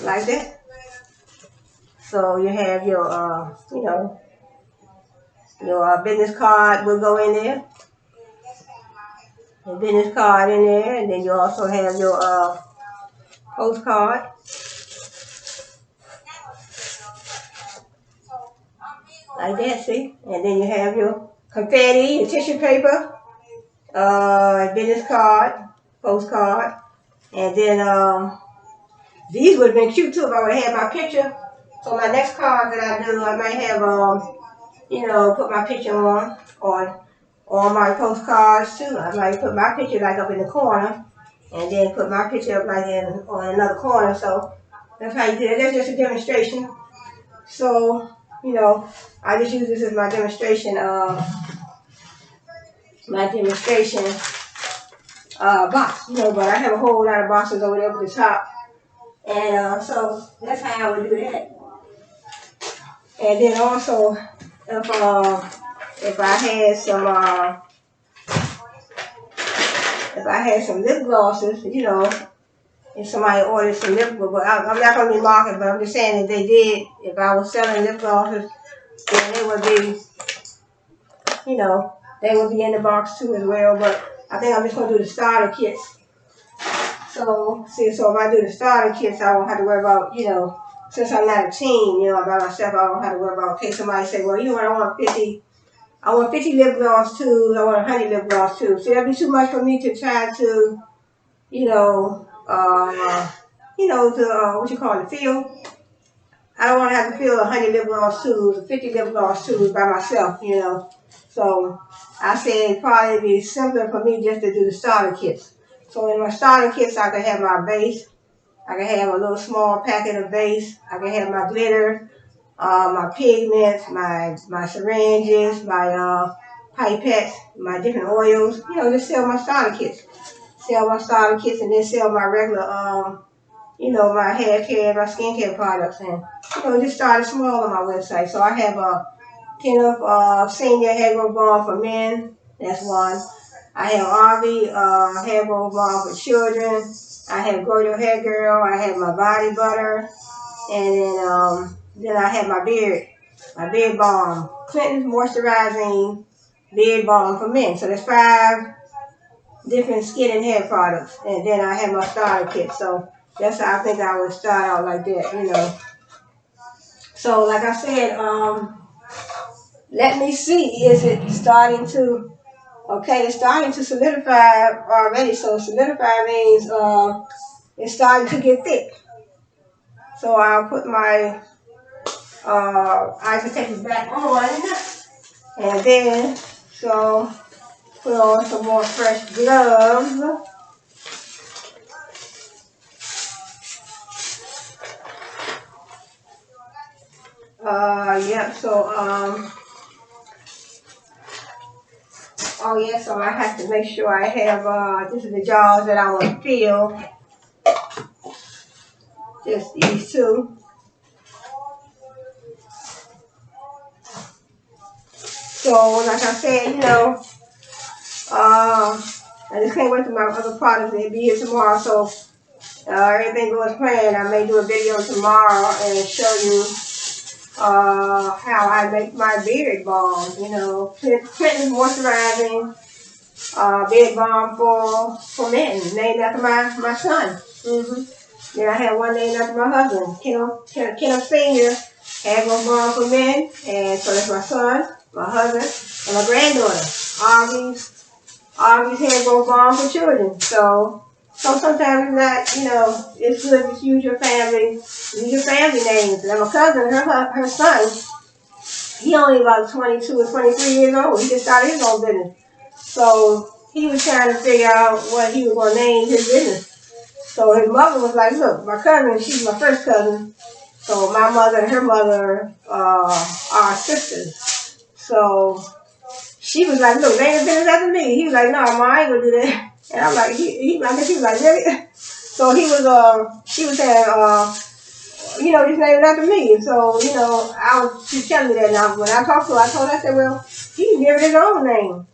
like that. So you have your, your business card will go in there. Your business card in there, and then you also have your postcard. Like that, see? And then you have your confetti, your tissue paper, business card, postcard. And then these would have been cute too if I would have had my picture. So my next card that I do, I might have, put my picture on my postcards too. I might put my picture like up in the corner, and then put my picture up like on another corner. So that's how you do it. That's just a demonstration. So, I just use this as my demonstration, box, but I have a whole lot of boxes over there at the top. And so that's how I would do that. And then also, if I had some lip glosses, if somebody ordered some lip glosses, but I'm not going to be marketing, but I'm just saying if they did, if I was selling lip glosses, then they would be, they would be in the box too as well. But I think I'm just going to do the starter kits. So if I do the starter kits, I won't have to worry about, since I'm not a team, I'm by myself, I don't have to worry about, okay, somebody say, well, what, I want 50 lip gloss tubes, I want 100 lip gloss tubes. So that'd be too much for me to try to, fill. I don't want to have to fill 100 lip gloss tubes or 50 lip gloss tubes by myself, So I said it'd probably be simpler for me just to do the starter kits. So in my starter kits, I can have my base. I can have a little small packet of base. I can have my glitter, my pigments, my syringes, my pipettes, my different oils. Just sell my starter kits. Sell my starter kits and then sell my regular, my hair care, my skincare products. And, just started small on my website. So I have Senior Hair Growth Balm for men. That's one. I have AVI Hair Growth Balm for children. I have Grow Your Hair Girl. I have my body butter. And then I have my beard balm. Clinton's moisturizing beard balm for men. So there's 5 different skin and hair products. And then I have my starter kit. So that's how I think I would start out like that. So like I said, let me see, is it starting to, okay, it's starting to solidify already. So solidify means it's starting to get thick. So I'll put my eye protectors back on, and then, so put on some more fresh gloves. Yep, so, oh yeah, so I have to make sure I have, this is the jars that I want to fill. Just these 2. So, like I said, I just can't wait for my other products to be here tomorrow. So, everything goes planned. I may do a video tomorrow and show you how I make my beard balm. Clinton moisturizing beard balm for men, named after my son. Then I have one named after my husband, Kenneth Senior, Hair Growth Balm for men, and so that's my son, my husband, and my granddaughter, Augie's Hair Growth Balm for children. So sometimes it's not, it's good to use your family names. And my cousin, her son, he only about 22 or 23 years old. He just started his own business. So he was trying to figure out what he was going to name his business. So his mother was like, look, my cousin, she's my first cousin. So my mother and her mother are sisters. So she was like, look, name the business after me. He was like, no, Ma, I ain't going to do that. And I'm like, she was like, really? So she was saying, just name it after me. So, she's telling me that now. When I talked to her, I told her, I said, well, he can give it his own name.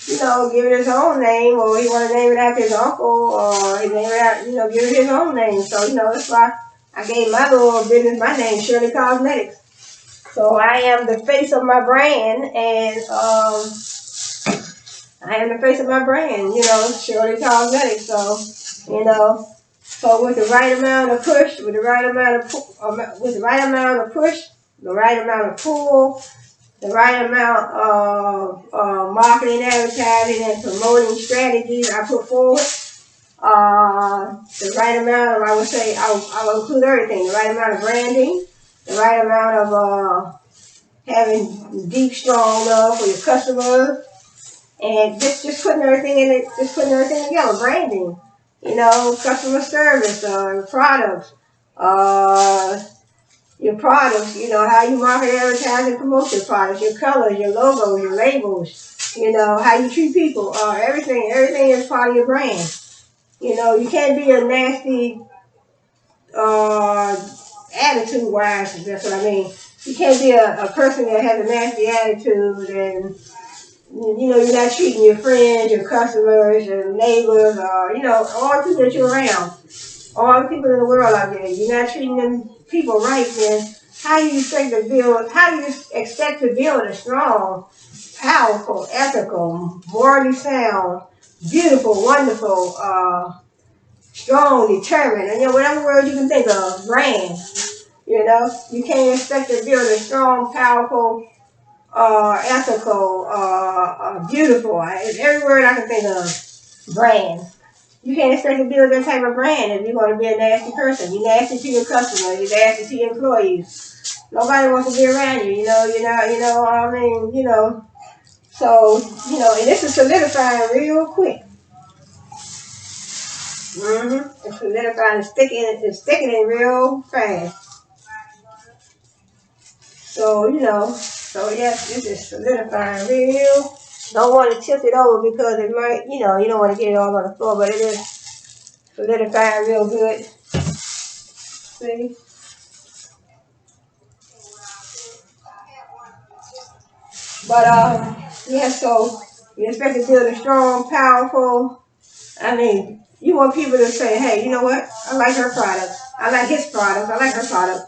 Give it his own name, or he want to name it after his uncle, or he name it out, give it his own name. So, that's why I gave my little business my name, Shirley Cosmetics. So I am the face of my brand, and Shirley Cosmetics. So, so with the right amount of push, the right amount of pull, the right amount of marketing, advertising, and promoting strategies I put forward. The right amount of, I would say, I will include everything. The right amount of branding, the right amount of having deep, strong love for your customers, and just putting everything in it, just putting everything together. Branding, customer service, products, your products, how you market, advertise, and promote your products, your colors, your logos, your labels, how you treat people, everything is part of your brand. You can't be a nasty, attitude-wise, that's what I mean. You can't be a person that has a nasty attitude and, you're not treating your friends, your customers, your neighbors, all the people that you're around, all the people in the world out there. You're not treating them people right, then how do you expect to build a strong, powerful, ethical, morally sound, beautiful, wonderful, strong, determined, and whatever word you can think of, brand. You can't expect to build a strong, powerful, ethical, beautiful, every word I can think of, brand. You can't expect to build that type of brand if you're going to be a nasty person. You're nasty to your customers, you're nasty to your employees. Nobody wants to be around you, So, and this is solidifying real quick. It's solidifying and sticking it real fast. So, yes, this is solidifying real. Don't want to tilt it over because it might, you don't want to get it all on the floor, but it is solidifying real good. See? But yeah, so you expect to build a strong, powerful. I mean, you want people to say, hey, you know what? I like her product. I like his product. I like her product.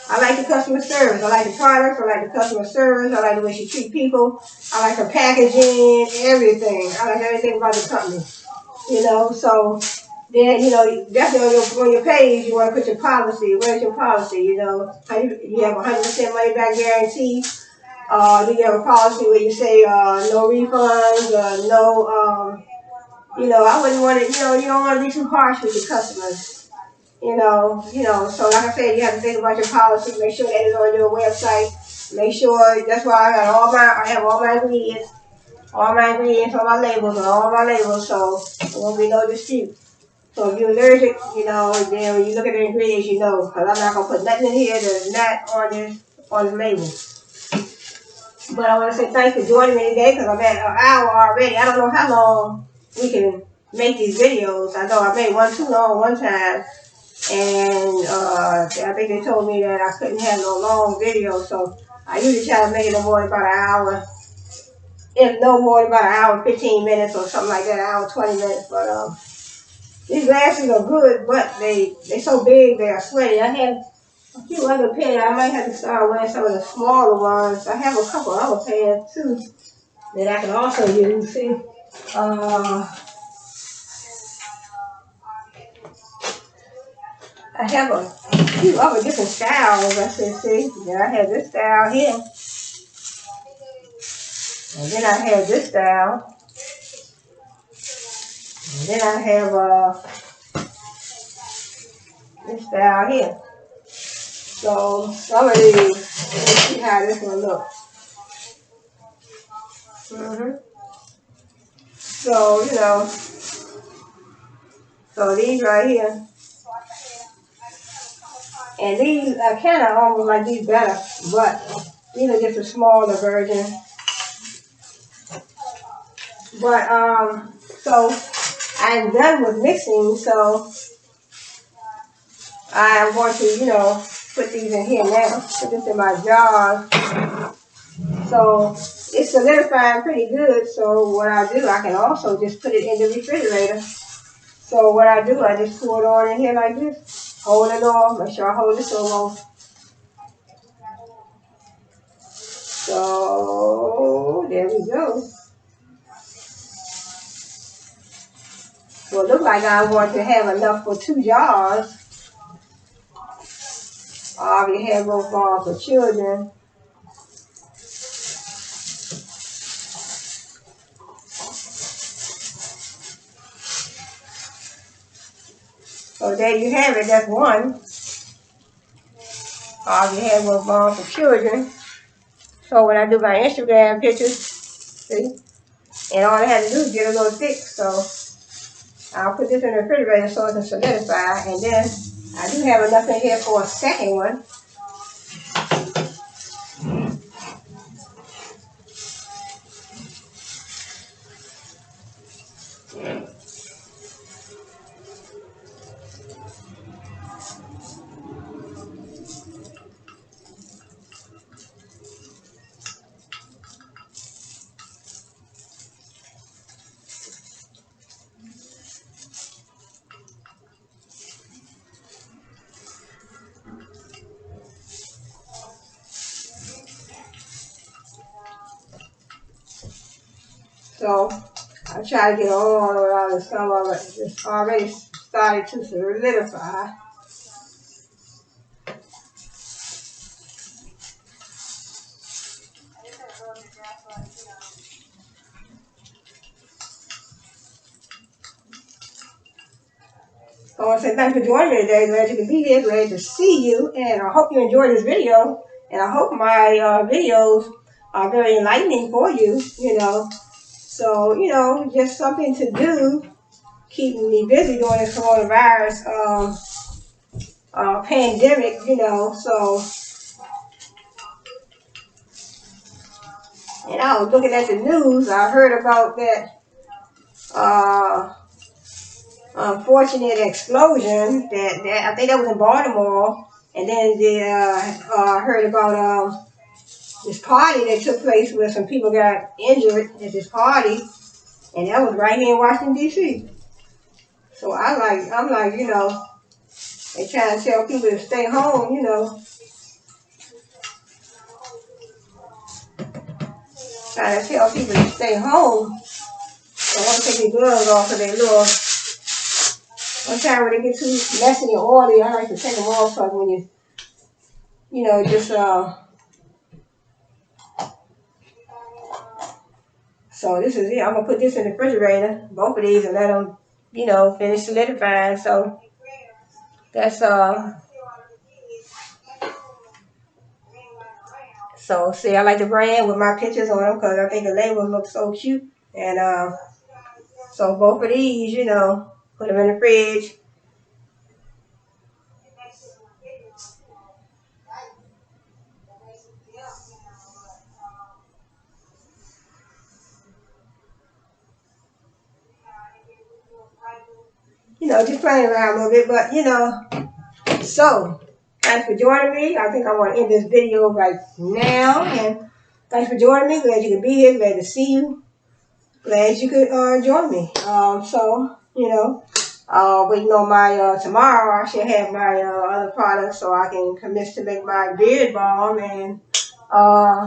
I like the customer service. I like the products. I like the customer service. I like the way she treats people. I like her packaging, everything. I like everything about the company. You know, so then, you know, definitely on your page, you want to put your policy. Where's your policy? You know, you have 100% money back guarantee. Do you have a policy where you say no refunds, no, you know, I wouldn't want to, you know, you don't want to be too harsh with your customers. So like I said, you have to think about your policy. Make sure that is on your website. Make sure that's why I have all my ingredients on my labels, so there won't be no dispute. So if you're allergic, you know, then when you look at the ingredients, you know, because I'm not gonna put nothing in here that's not on the label. But I want to say thanks for joining me today because I'm at an hour already. I don't know how long we can make these videos. I know I made one too long one time, and I think they told me that I couldn't have no long video. So I usually try to make it no more than about an hour, if no more than about an hour, 15 minutes or something like that, an hour, 20 minutes. But these glasses are good, but they're so big they are sweaty. I have a few other pairs. I might have to start wearing some of the smaller ones. I have a couple other pairs too that I can also use. See, I have a few other different styles. I said, see, then I have this style here, and then I have this style, and then I have this style here. So some of these, let's see how this one looks. So so these right here, and these I kind of almost like these better, but these are just a smaller version. But so I'm done with mixing, so I'm going to, put these in here now. Put this in my jar. So it's solidifying pretty good. So what I do, I can also just put it in the refrigerator. So what I do, I just pour it on in here like this. Hold it on. Make sure I hold it so long. So there we go. So it looks like I want to have enough for 2 jars. AVI Hair Growth Balm for children. So there you have it. That's one. AVI Hair Growth Balm for children. So when I do my Instagram pictures, see, and all I had to do is get a little thick. So I'll put this in the refrigerator so it can solidify. And then I do have enough in here for a second one. So I try to get all around the some of it. It's already started to solidify. So I want to say thanks for joining me today. Glad you can be here. Glad to see you. And I hope you enjoyed this video. And I hope my videos are very enlightening for you, So, just something to do, keeping me busy during this coronavirus pandemic, So, and I was looking at the news. I heard about that unfortunate explosion that I think that was in Baltimore. And then I heard about this party that took place where some people got injured at this party, and that was right here in Washington, D.C. So I'm like, you know, they trying to tell people to stay home, you know, trying to tell people to stay home. I want to take their gloves off of their little. Sometimes when they get too messy and oily, I like to take them off because when you know, just So this is it. I'm gonna put this in the refrigerator, both of these, and let them, you know, finish solidifying. So that's So see, I like the brand with my pictures on them because I think the label looks so cute. And so both of these, you know, put them in the fridge. You know, just playing around a little bit, but you know. So thanks for joining me. I think I want to end this video right now. And thanks for joining me. Glad you could be here. Glad to see you. Glad you could join me. So you know. Waiting on my, tomorrow I should have my other products so I can commit to make my beard balm. And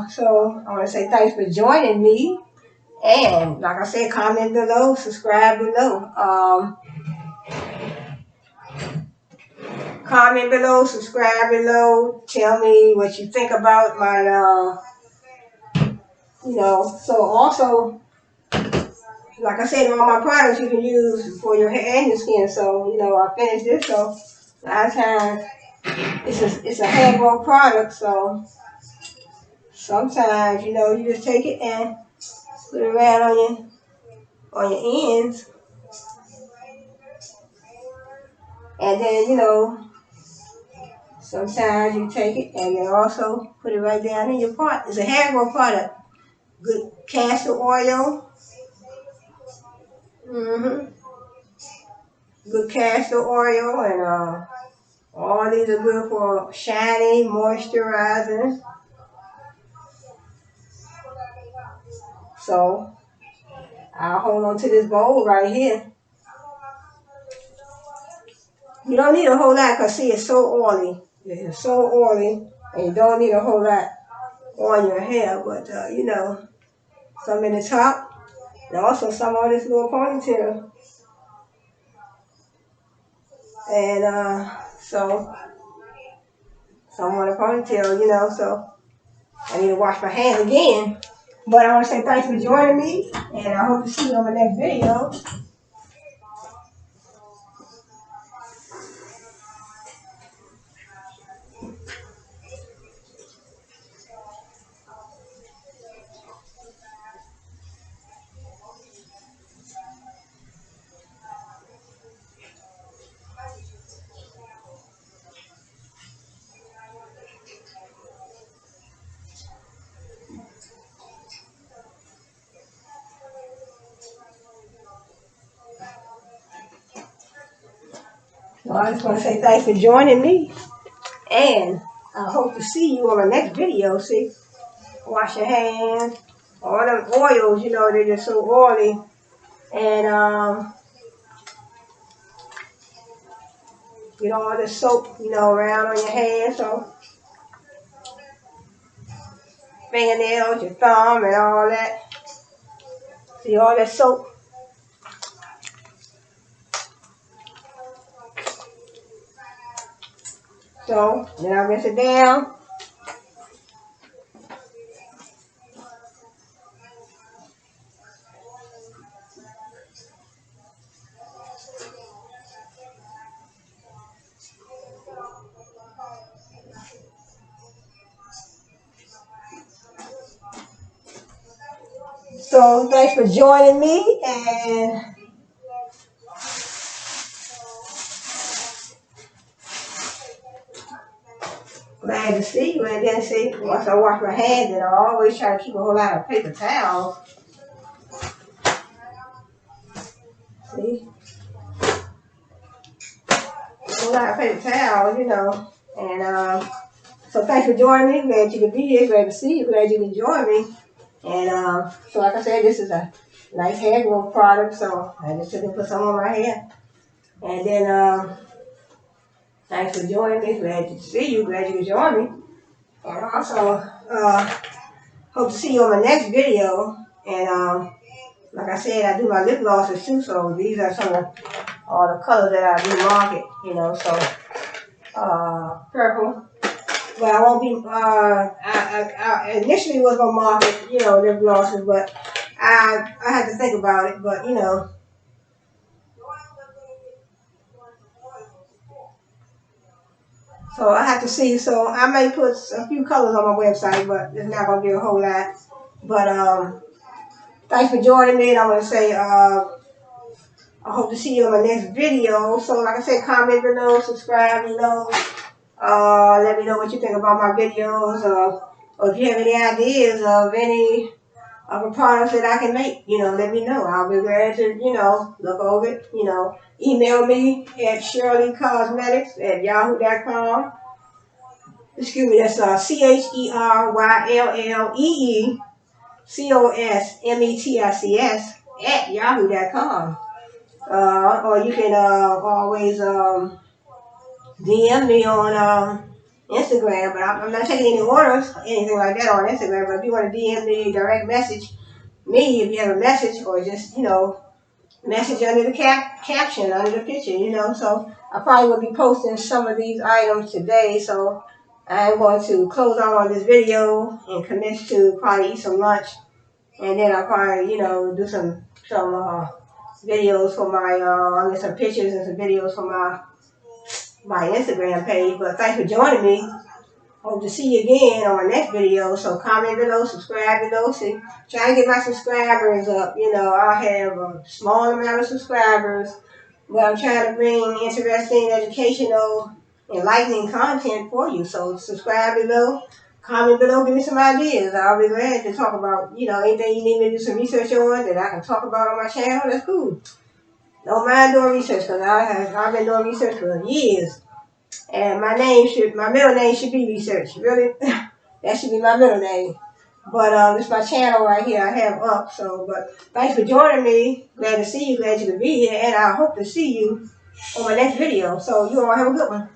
so I want to say thanks for joining me. And like I said, comment below, subscribe below. Comment below, subscribe below. Tell me what you think about my, you know. So also, like I said, all my products you can use for your hair and your skin. So, you know, I finished this. So, a lot of times, it's a hair growth product. So, sometimes, you know, you just take it and put it around on your ends. And then, you know, sometimes you take it and then also put it right down in your part. It's a hair growth product. Good castor oil. Good castor oil, and all these are good for shiny, moisturizing. So I'll hold on to this bowl right here. You don't need a whole lot because see, it's so oily. It's so oily, and you don't need a whole lot on your hair. But you know, some in the top, and also some on this little ponytail. And so some on the ponytail, you know. So I need to wash my hands again. But I want to say thanks for joining me, and I hope to see you on the next video. So I just want to say thanks for joining me, and I hope to see you on the next video. See, wash your hands. All them oils, you know, they're just so oily. And get all the soap, you know, around on your hands. So fingernails, your thumb, and all that. See all that soap. So then I rinse it down. So thanks for joining me, and glad to see you. And then see, once I wash my hands, and I always try to keep a whole lot of paper towels. See, a whole lot of paper towels, you know, and So thanks for joining me. Glad you could be here. Glad to see you. Glad you can join me. And so like I said, this is a nice hair growth product. So I just took and put some on my hair. And then thanks for joining me. Glad to see you. Glad you could join me. And also hope to see you on my next video. And like I said, I do my lip glosses too. So these are some of all the colors that I do market. You know, so purple. But I won't be, I initially was going to market, you know, lip glosses, but I had to think about it, but, you know. So I have to see, so I may put a few colors on my website, but it's not going to be a whole lot. But thanks for joining me, and I'm going to say, I hope to see you on my next video. So like I said, comment below, subscribe below. Let me know what you think about my videos, or if you have any ideas of any of the products that I can make, you know, let me know. I'll be glad to, you know, look over it, you know. Email me at shirleycosmetics@yahoo.com. Excuse me, that's CHERYLEECOSMETICS@yahoo.com. Or you can always DM me on Instagram, but I'm not taking any orders, anything like that on Instagram. But if you want to DM me, direct message me if you have a message, or just, you know, message under the caption, under the picture, you know. So I probably will be posting some of these items today. So I'm going to close out on this video and commit to probably eat some lunch. And then I'll probably, you know, do some videos for my, I mean, some pictures and some videos for my Instagram page. But thanks for joining me. Hope to see you again on my next video. So comment below, subscribe below. See, try to get my subscribers up. You know, I have a small amount of subscribers, but I'm trying to bring interesting, educational, enlightening content for you. So subscribe below, comment below, give me some ideas. I'll be glad to talk about, you know, anything you need me to do some research on that I can talk about on my channel. That's cool. Don't mind doing research, because I've been doing research for years. And my middle name should be Research. Really? That should be my middle name. But this is my channel right here I have up. So, but thanks for joining me. Glad to see you. Glad you could be here. And I hope to see you on my next video. So you all have a good one.